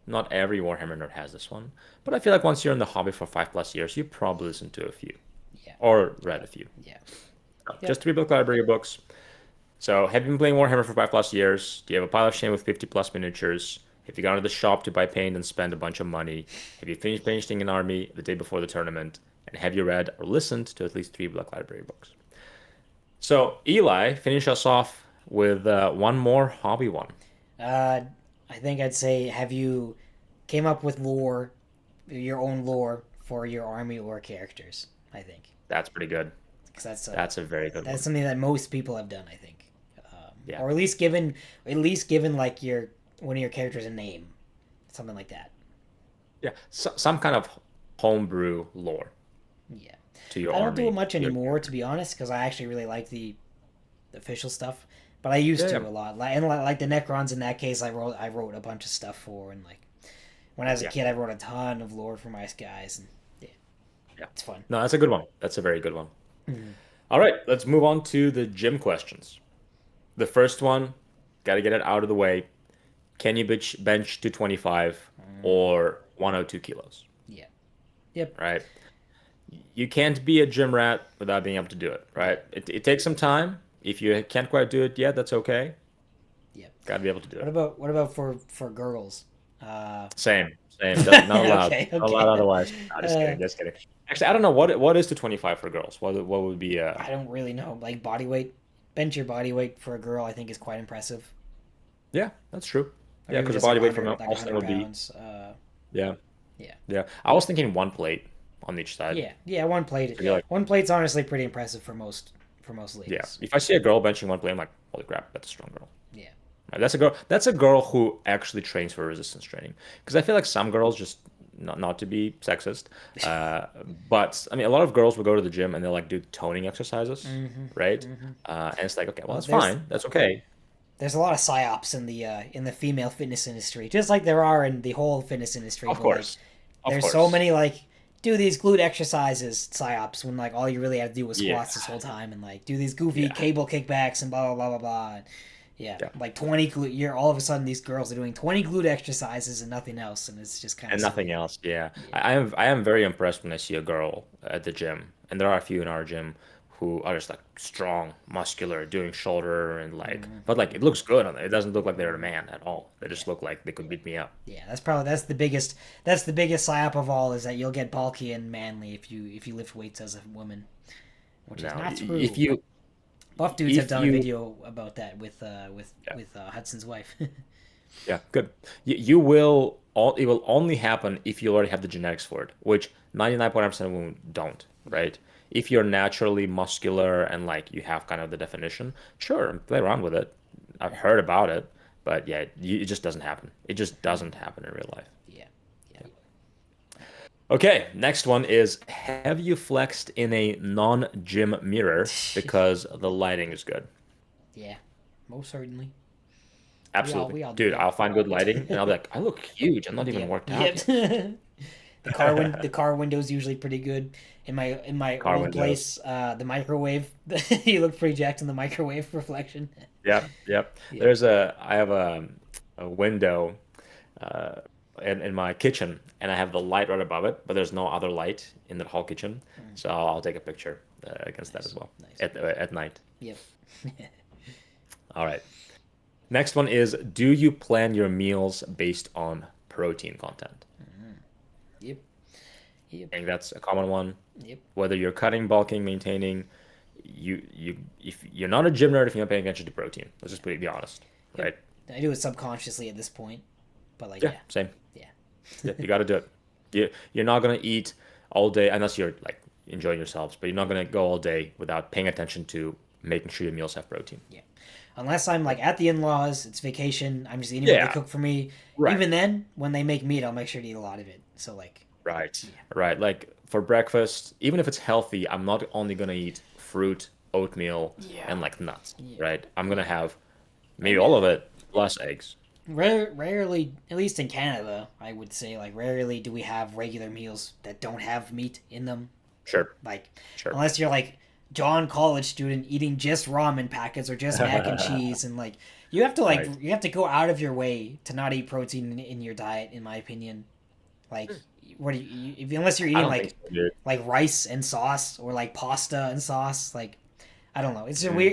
Not every Warhammer nerd has this one. But I feel like once you're in the hobby for 5+ years, you probably listened to a few Yeah. or read a few. Yeah. Just Yep. 3 Black Library books. So, have you been playing Warhammer for 5+ years? Do you have a pile of shame with 50+ miniatures? Have you gone to the shop to buy paint and spend a bunch of money? Have you finished painting an army the day before the tournament? And have you read or listened to at least 3 Black Library books? So, Eli, finish us off with one more hobby one. Uh, I think I'd say have you came up with your own lore for your army or characters? I think That's pretty good. because That's a very good that's one. something that most people have done. I think, Yeah. or at least given like your one of your characters a name, something like that. Yeah. Some kind of homebrew lore Yeah. to your I don't do it army. much anymore, to be honest, because I actually really like the official stuff. But I used to Yeah. a lot. Like the Necrons in that case, I wrote a bunch of stuff for, and like when I was a Yeah. kid, I wrote a ton of lore for my guys, and yeah, Yeah. it's fun. No, that's a good one. That's a very good one. Mhm. All right, let's move on to the gym questions. The first one, got to get it out of the way. can you bench 225 Mm, or 102 kilos, yeah. Yep. right? You can't be a gym rat without being able to do it, Yeah. right? It takes some time. If you can't quite do it yet, that's okay. Yep. Got to be able to do it. What about for girls? Uh, Same, same. Not allowed. okay, Not allowed okay. otherwise. No, just Uh, kidding, just kidding. Actually, I don't know what is 225 for girls. What would be I don't really know. Like body weight, bench your body weight for a girl, I think is quite impressive. yeah, that's true. Or Yeah, even because the just like body weight from 100, like Austin 100 would be pounds. yeah, Yeah, yeah. I was thinking one plate on each side. yeah. One plate. So you're like, One plate's honestly pretty impressive for most yeah. ladies. If I see a girl benching one plate, I'm like, holy crap, that's a strong girl. Yeah. Right, that's a girl. That's a girl who actually trains for resistance training. Because I feel like some girls just not to be sexist, uh, but I mean a lot of girls will go to the gym and they'll like do toning exercises, hmm right? hmm And it's like okay, well Well, that's fine, that's okay. there's a lot of psyops in the female fitness industry, just like there are in the whole fitness industry. Of But like, course, of there's so course, many like do these glute exercises psyops when like all you really had to do was yeah, squats this whole time and like do these goofy yeah, cable kickbacks and blah blah blah blah blah. Yeah, yeah, like 20 glute. You're all of a sudden these girls are doing 20 glute exercises and nothing else, and it's just kind of and nothing silly. else. Yeah, Yeah. I am very impressed when I see a girl at the gym, and there are a few in our gym who are just like strong, muscular, doing shoulder and like, but like it looks good on it. It doesn't look like they're a man at all. They just Yeah. look like they could beat me up. Yeah, that's the biggest psyop of all is that you'll get bulky and manly if you lift weights as a woman, which is Now, not if true. you Buff dudes have if done a you video about that yeah, with Hudson's wife. yeah, good. You will all it will only happen if you already have the genetics for it, which 99.9% of women don't, right? If you're naturally muscular and like you have kind of the definition, sure, play around with it. I've heard about it, but yeah, it just doesn't happen. It just doesn't happen in real life. Yeah, yeah, Okay, next one is have you flexed in a non-gym mirror because the lighting is good? yeah. Most certainly, Absolutely. we all do Dude, that. I'll find good lighting and I'll be like, I look huge. I'm not even Yep, worked out yep. yet. The car window's usually pretty good. In my Car old windows. place, the microwave, you look pretty jacked in the microwave reflection. Yep, yep. Yeah. I have a window uh, in my kitchen and I have the light right above it, but there's no other light in the whole kitchen. Mm, So I'll take a picture against that as nice, well nice. at night. Yep. All right. Next one is do you plan your meals based on protein content? Yep. Yep. I think that's a common one. Yep. Whether you're cutting, bulking, maintaining, you if you're not a gym nerd if you're not paying attention to protein. Let's just be honest, Yep. right? I do it subconsciously at this point, but like Yeah, yeah, same. yeah. Yeah, you got to do it. You're not gonna eat all day unless you're like enjoying yourselves, but you're not gonna go all day without paying attention to making sure your meals have protein. Yeah. Unless I'm like at the in-laws, it's vacation. I'm just eating what they Yeah, cook for me. right, Even then, when they make meat, I'll make sure to eat a lot of it. So like, right, yeah, right. Like for breakfast, even if it's healthy, I'm not only gonna eat fruit, oatmeal, yeah, and like nuts, yeah. right? I'm gonna have maybe And all of it plus eggs. rarely, at least in Canada, I would say like rarely do we have regular meals that don't have meat in them. Sure, Like, sure. unless you're like John college student eating just ramen packets or just mac and cheese, and like Right. you have to go out of your way to not eat protein in your diet, in my opinion. Like, what do if unless you're I eating don't think so, dude. like rice and sauce or like pasta and sauce, like I don't know. Mm.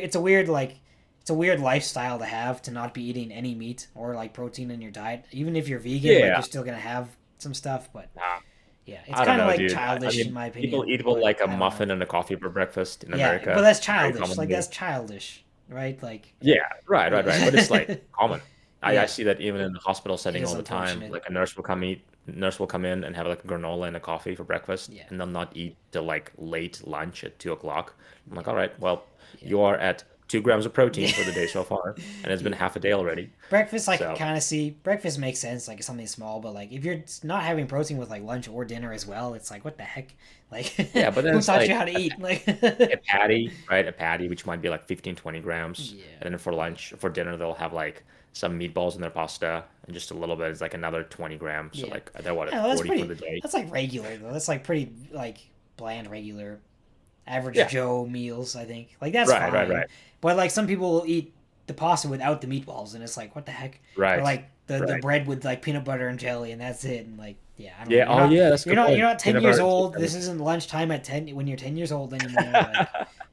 It's a weird lifestyle to have to not be eating any meat or like protein in your diet. Even if you're vegan, like Yeah, you're still gonna have some stuff, but nah, yeah, it's I don't kind of know, like dude. I childish in mean, my people opinion. eat with But like a I don't know. muffin and a coffee for breakfast in Yeah, but America. that's Very childish. common Like here. that's childish, right? Like, Yeah, right, right, right. But it's like common. I yeah, see that even in the hospital it setting is all the time. unfortunate. Like a nurse will come in and have like a granola and a coffee for breakfast, Yeah, and they'll not eat till like late lunch at 2 o'clock. I'm like, yeah, all right, well, yeah, you are at 2 grams of protein yeah. for the day so far, and it's been Yeah. half a day already. Breakfast, I can So kind of see. Breakfast makes sense, like something small, but like if you're not having protein with like lunch or dinner as well, it's like what the heck? Like, yeah, but then who it's taught you like how to eat? Like, a patty, right? A patty, which might be like 15, 20 grams. yeah, And then for lunch, for dinner, they'll have like some meatballs in their pasta and just a little bit. It's like another 20 grams. So yeah, like they're what, yeah. at Well, 40 for the day. That's like regular though. That's like pretty like bland, regular, average Yeah. Joe meals. I think like that's Right, right, fine. right. But like some people will eat the pasta without the meatballs, and it's like, what the heck? Or Right. like the Right. bread with like peanut butter and jelly, and that's it. And like, yeah, I don't know. Yeah. Oh, yeah. That's a good You're point. not 10 Peanut years butter and old. jelly This isn't lunchtime at 10 when you're 10 years old anymore. Like,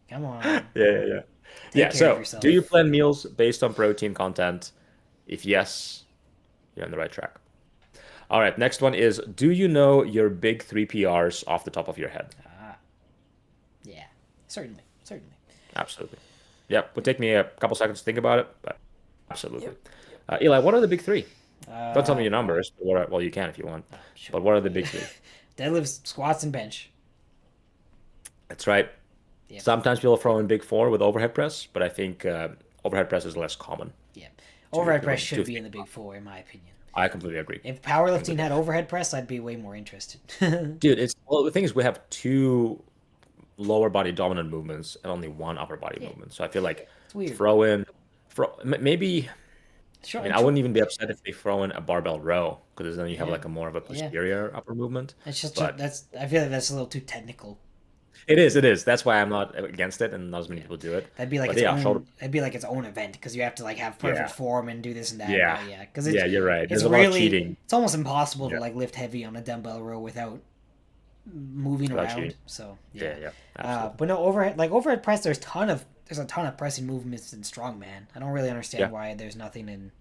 come on, Yeah, yeah, yeah. take Yeah. care of So, do you yourself. plan meals based on protein content? If yes, you're on the right track. All right. Next one is, do you know your big three PRs off the top of your head? Ah, yeah, certainly, certainly. Absolutely. Yep. Would take me a couple seconds to think about it, but absolutely. Yep. Yep. Eli, what are the big three? Don't tell me Uh, your numbers, but well, you can if you want. sure. But what are the big three? Deadlifts, squats, and bench. That's right. Yep. Sometimes people throw in big four with overhead press, but I think overhead press is less common Yeah. to Overhead to press win to should be in think the big about. four, in my opinion. I completely agree. If powerlifting Completely had agree. overhead press, I'd be way more interested. Dude, it's well, the thing is we have two lower body dominant movements and only one upper body Yeah, movement. So I feel like it's weird. throw in, maybe. I Sure, mean, I wouldn't even be upset if they throw in a barbell row because then you have yeah, like a more of a yeah. posterior upper movement. It's just But that's. I feel like that's a little too technical. it is, it is. That's why I'm not against it, and not as many Yeah, people do it. that'd be like But its yeah, shoulder. own. That'd be like its own event because you have to like have perfect Yeah, form and do this and that. yeah, Yeah, because yeah. You're right. it's There's a lot of really cheating. it's almost impossible to Yeah, like lift heavy on a dumbbell row without moving without around. cheating. So Yeah, yeah. yeah, absolutely. But no overhead press. There's a ton of pressing movements in strongman. I don't really understand Yeah. why there's nothing in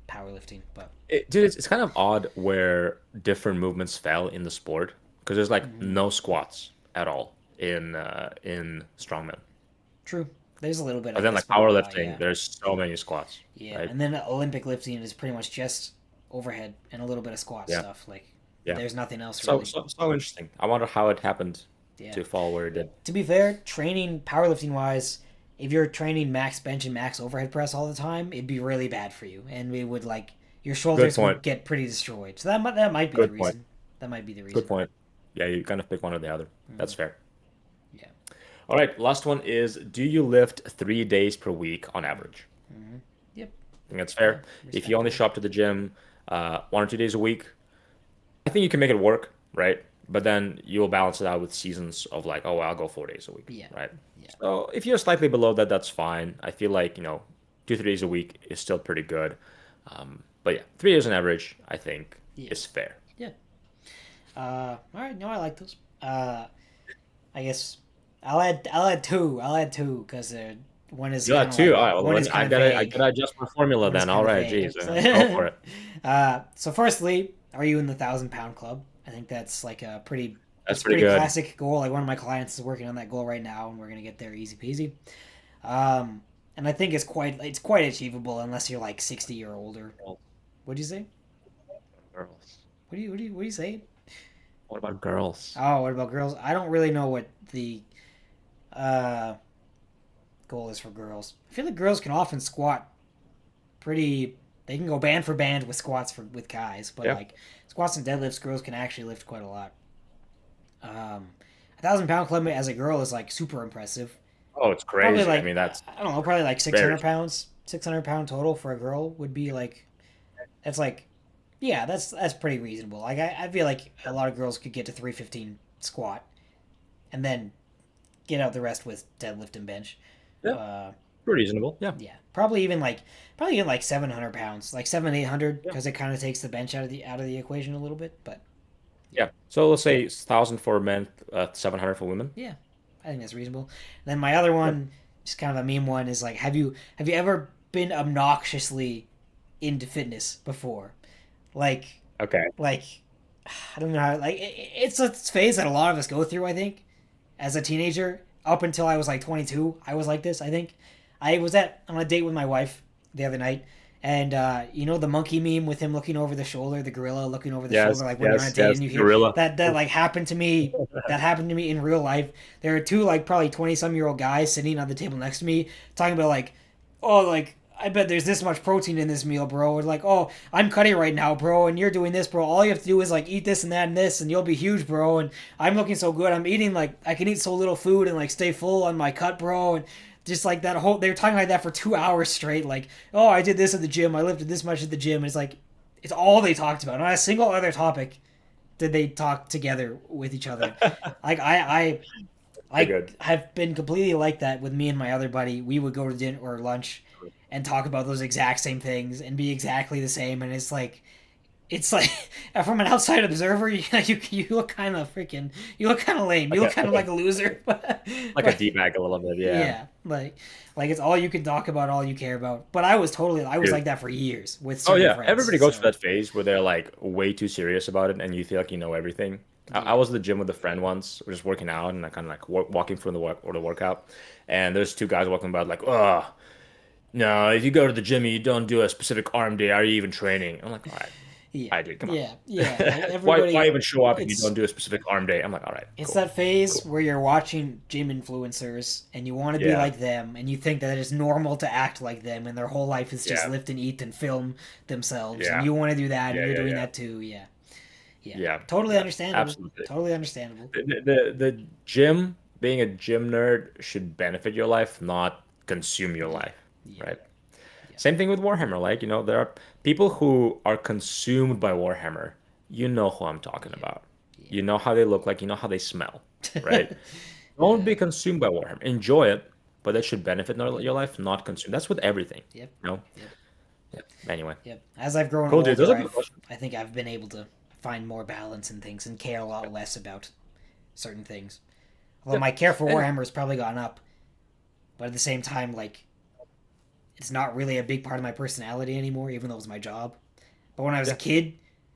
powerlifting, but Dude, it's kind of odd where different movements fell in the sport because there's like mhm, no squats at all in strongman. true. There's a little bit, I But then guess, like but not a lot. powerlifting, Yeah, there's so many squats, yeah. right? And then Olympic lifting is pretty much just overhead and a little bit of squat Yeah, stuff. Like yeah. there's nothing else So really. so so interesting. I wonder how it happened Yeah. to fall where it did. To be fair, training powerlifting wise, if you're training max bench and max overhead press all the time, it'd be really bad for you, and it would like your Good shoulders would point. get pretty destroyed. So that might be the Good point. reason. That might be the Good reason. point. Yeah, you kind of pick one or the other. That's Mm, fair. yeah. All right, last one is, do you lift 3 days per week on average? Hmm. Yep. I think that's Yeah. fair. If you only Respectable. show up to the gym 1 or 2 days a week, I think you can make it work, right? But then you'll balance it out with seasons of like, oh, I'll go 4 days a week, Yeah. right? Yeah. So if you're slightly below that, that's fine. I feel like, 2, 3 days a week is still pretty good. But yeah, 3 days on average, I think, Yeah. is fair. Yeah. All right. No, I like those. I guess I'll add two. I'll add two because one is You got kind of two. like All right, well, one is I kind of gotta, I vague. gotta adjust my formula One is then. All kind of right, vague. geez, go for it. So firstly, are you in the 1,000 pound club? I think that's like a pretty That's that's a pretty pretty good. classic goal. Like one of my clients is working on that goal right now, and we're gonna get there easy peasy. Um, and I think it's quite achievable unless you're like 60 or older. What'd you say? Girls. What do you say? What about girls? Oh, what about girls? I don't really know what the uh, goal is for girls. I feel like girls can often squat pretty. They can go band for band with squats with guys, but Yeah. like squats and deadlifts, girls can actually lift quite a lot. 1,000 pound club as a girl is like super impressive. Oh, it's Probably crazy. I like mean, that's I don't know, probably like six very. hundred pounds. 600 pound total for a girl would be like that's like yeah, that's pretty reasonable. Like I feel like a lot of girls could get to 315 squat and then get out the rest with deadlift and bench. Yeah, Uh, pretty reasonable. Yeah, yeah, probably even like 700 pounds, like 700 800, yeah, because it kind of takes the bench out of the equation a little bit. But yeah, yeah. So let's say 1,000 for men, 700 for women. yeah, I think that's reasonable. And then my other Yep. one, just kind of a meme one, is like, have you ever been obnoxiously into fitness before? Like Okay. like I don't know how like it's a phase that a lot of us go through. I think as a teenager, up until I was like 22, I was like this. I think I was on a date with my wife the other night, and the monkey meme with him looking over the shoulder, the gorilla looking over the shoulder, Yes, like when you're on a yes, date yes. and you hear Gorilla. that like happened to me. That happened to me in real life. There are two like probably 20-some-year-old guys sitting on the table next to me talking about like, oh like. I bet there's this much protein in this meal, bro. And like, oh, I'm cutting right now, bro, and you're doing this, bro. All you have to do is like eat this and that and this, and you'll be huge, bro. And I'm looking so good. I'm eating like I can eat so little food and like stay full on my cut, bro. And just like that whole, they were talking like that for 2 hours straight. Like, oh, I did this at the gym. I lifted this much at the gym. And it's like, it's all they talked about. Not a single other topic did they talk together with each other. Like Very I good. have been completely like that with me and my other buddy. We would go to dinner or lunch, and talk about those exact same things and be exactly the same, and it's like from an outside observer, you look kind of freaking, you look kind of lame, you look kind of like a loser, like a D-bag a little bit, yeah. yeah, like it's all you can talk about, all you care about. But I was Dude. like that for years with Oh certain yeah, friends. everybody goes through So that phase where they're like way too serious about it, and you feel like you know everything. I yeah, was at the gym with a friend once, we're just working out, and I kind of like walking through the work or the workout, and there's two guys walking about like, oh, no, if you go to the gym and you don't do a specific arm day, are you even training? I'm like, yeah, all right, dude, come on. yeah. Like Why everybody, even show up if you don't it's do a specific arm day? I'm like, all right, it's cool, that phase cool. where you're watching gym influencers and you want to be Yeah, like them, and you think that it's normal to act like them, and their whole life is just yeah, lift and eat and film themselves, and yeah, you want to do that, and yeah, you're yeah, doing yeah, that too. Yeah, yeah, yeah, totally yeah, understandable. absolutely. Totally understandable. The gym, being a gym nerd should benefit your life, not consume your Yeah, life, yeah, right? yeah, Same thing with Warhammer. Like, there are people who are consumed by Warhammer. You know who I'm talking yeah, about. yeah. You know how they look like, you know how they smell, right? Don't be consumed by Warhammer. Enjoy it, but that should benefit Yep, your life, not consume. That's with everything, yep, you know? yep, Yeah. Anyway, yep. As I've grown cool, dude. Those older, are good questions. I think I've been able to find more balance in things and care a lot less about certain things. Although Yeah. my care for And Warhammer has probably gone up, but at the same time, like it's not really a big part of my personality anymore, even though it was my job. But yeah, when I was a kid,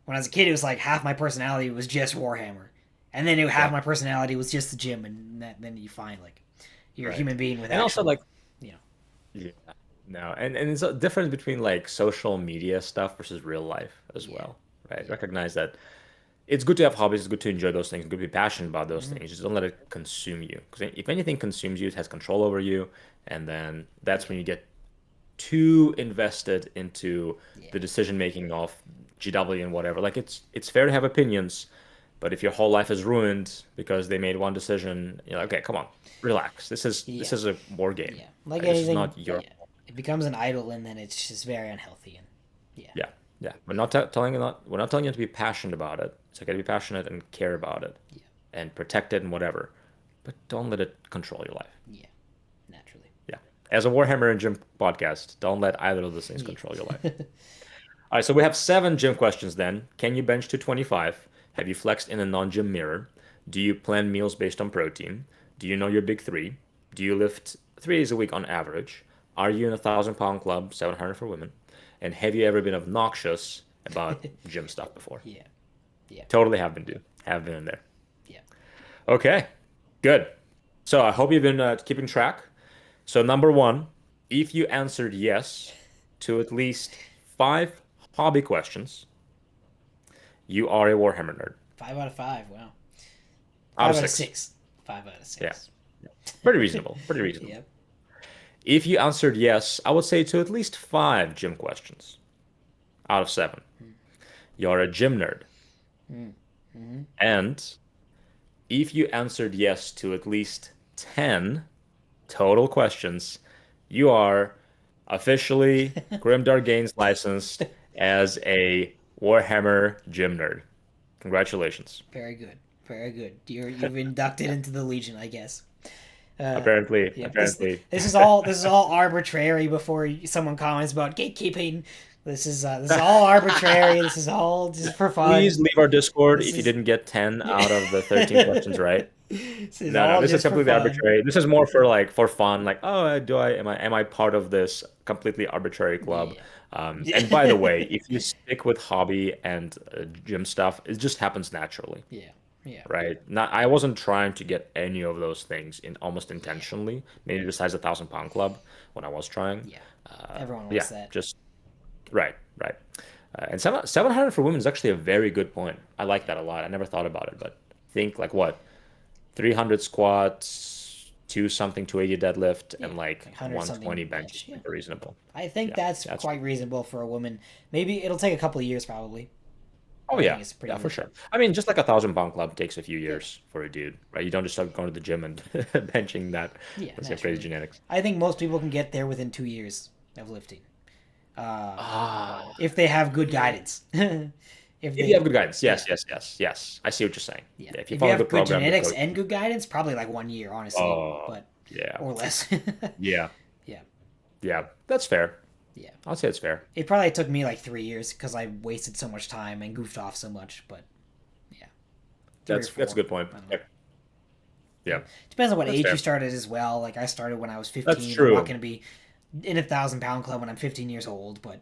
it was like half my personality was just Warhammer, and then half yeah, my personality was just the gym, and then you find like you're a right. human being with And also, actual, like, you know, yeah, no, and it's a difference between like social media stuff versus real life as yeah, well, right? yeah, Recognize that it's good to have hobbies, it's good to enjoy those things, it's good to be passionate about those mm-hmm. things. Just don't let it consume you. Because if anything consumes you, it has control over you, and then that's Yeah, when you get too invested into yeah, the decision making of GW and whatever. Like it's fair to have opinions, but if your whole life is ruined because they made one decision, you're like, okay, come on, relax. This yeah, is a war game. yeah. Like Right? This is anything, not your yeah, it becomes an idol, and then it's just very unhealthy, and yeah, yeah, yeah. We're not telling you to be passionate about it. It's okay to be passionate and care about it yeah, and protect it and whatever, but don't let it control your life. yeah, naturally, Yeah. As a Warhammer and Gym podcast, don't let either of those things yeah. control your life. All right, so we have seven gym questions then. Can you bench to 25? Have you flexed in a non-gym mirror? Do you plan meals based on protein? Do you know your big three? Do you lift 3 days a week on average? Are you in a 1,000 pound club, 700 for women? And have you ever been obnoxious about gym stuff before? Yeah, yeah, Totally have been, dude. Have been in there. yeah. Okay, good. So I hope you've been keeping track. So number one, if you answered yes to at least five hobby questions, you are a Warhammer nerd. 5 out of 5. Wow. Out Five of out of six. six. 5 out of Yeah. 6. Pretty reasonable. Pretty reasonable. Yep. If you answered yes, I would say to at least five gym questions out of seven. You're a gym nerd. Mm-hmm. And if you answered yes to at least 10 total questions, you are officially Grimdark Games licensed as a Warhammer gym nerd. Congratulations. Very good. Very good. You've inducted into the Legion, I guess. Uh, Apparently, yep. apparently. This is all arbitrary. Before someone comments about gatekeeping, this is all arbitrary. This is all just for Please fun. leave our Discord This if you is didn't get 10 out of the 13 questions right. this is No, all this is just for completely fun. arbitrary. This is more for like for fun. Like, oh, am I part of this completely arbitrary club? Yeah. And by the Yeah. way, if you stick with hobby and gym stuff, it just happens naturally, Yeah. Yeah. right? Not, I wasn't trying to get any of those things in almost Yeah. intentionally. Maybe besides the 1,000 pound club when I was trying. Yeah. Everyone Yeah, wants that. just right, right. And 700 for women is actually a very good point. I like Yeah. that a lot. I never thought about it, but think like what? 300 squats, two something, 280 deadlift, Yeah. and like Like 100 120 something bench is bench. Yeah. super reasonable. I think Yeah, that's that's quite reasonable for a woman. Maybe it'll take a couple of years, probably, oh but I think yeah, it's pretty yeah for good. sure. I mean, just like a 1,000 pound club takes a few Yeah. years for a dude, right? You don't just start going to the gym and benching that. Yeah. Let's get crazy Naturally. genetics. I think most people can get there within 2 years of lifting, uh, Ah, if they have good yeah. guidance. If If you they, have good guidance, yeah, yes, yes, yes, yes. I see what you're saying. yeah. Yeah, if you If you follow a have good good program, good genetics coach. and good guidance, probably like 1 year, honestly, Oh, but yeah, or less. yeah. Yeah. Yeah, that's fair. Yeah. I'll say it's fair. It probably took me like 3 years because I wasted so much time and goofed off so much. But yeah, three or That's a four. good point. I don't know. Yeah, yeah, Depends on what that's age you fair. started as well. Like I started when I was That's 15. I'm not true. going to be in a 1,000 pound club when I'm 15 years old. But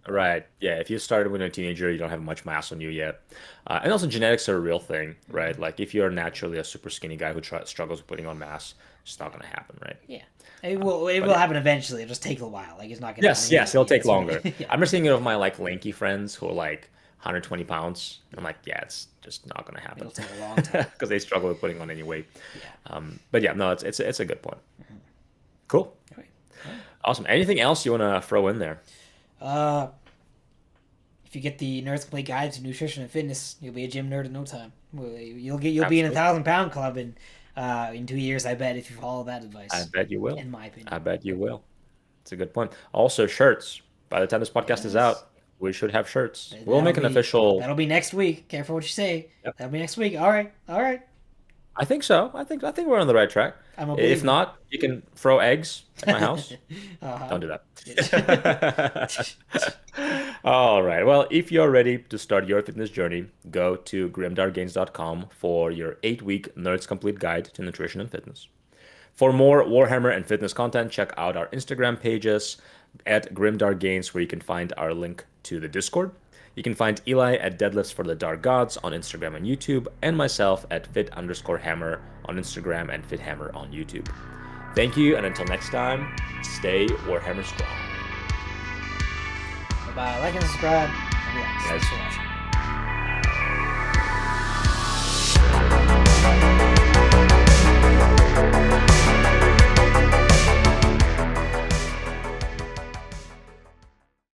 Right. Yeah. If you started when you're a teenager, you don't have much mass on you yet. And also, genetics are a real thing, right? Like, if you're naturally a super skinny guy who struggles with putting on mass, it's not going to happen, right? yeah, it will. It But will yeah. happen eventually. It'll just take a while. Like it's not going to happen Yes, yes, it'll immediately. take That's what. longer. Yeah, I'm just thinking of my like lanky friends who are like 120 pounds. I'm like, yeah, it's just not going to happen it'll take a long time. because they struggle with putting on any weight. Yeah. But yeah, no, it's a good point. Cool. Anyway, well, Awesome. Anything else you want to throw in there? uh, if you get the Nerd's Complete Guide to Nutrition and Fitness, you'll be a gym nerd in no time. You'll be in a Absolutely. 1,000 pound club in 2 years. I bet if you follow that I advice. bet you will. In my opinion. I bet you will. It's a good point. Also, shirts. By the time this podcast is Yes. out, we should have shirts. We'll That'll make an be official. that'll be next week. Careful what you say. Yep. That'll be next week. All right. All right. I think so. I think we're on the right track. I'm a If believer. not, you can throw eggs at my house. Uh-huh. Don't do that. All right. Well, if you're ready to start your fitness journey, go to grimdargains.com for your 8-week Nerds Complete Guide to Nutrition and Fitness. For more Warhammer and fitness content, check out our Instagram pages at grimdargains, where you can find our link to the Discord. You can find Eli at Deadlifts for the Dark Gods on Instagram and YouTube, and myself at fit_hammer on Instagram and fithammer on YouTube. Thank you, and until next time, stay Warhammer strong. Bye. Like and subscribe. And relax. Yes. Thanks for watching.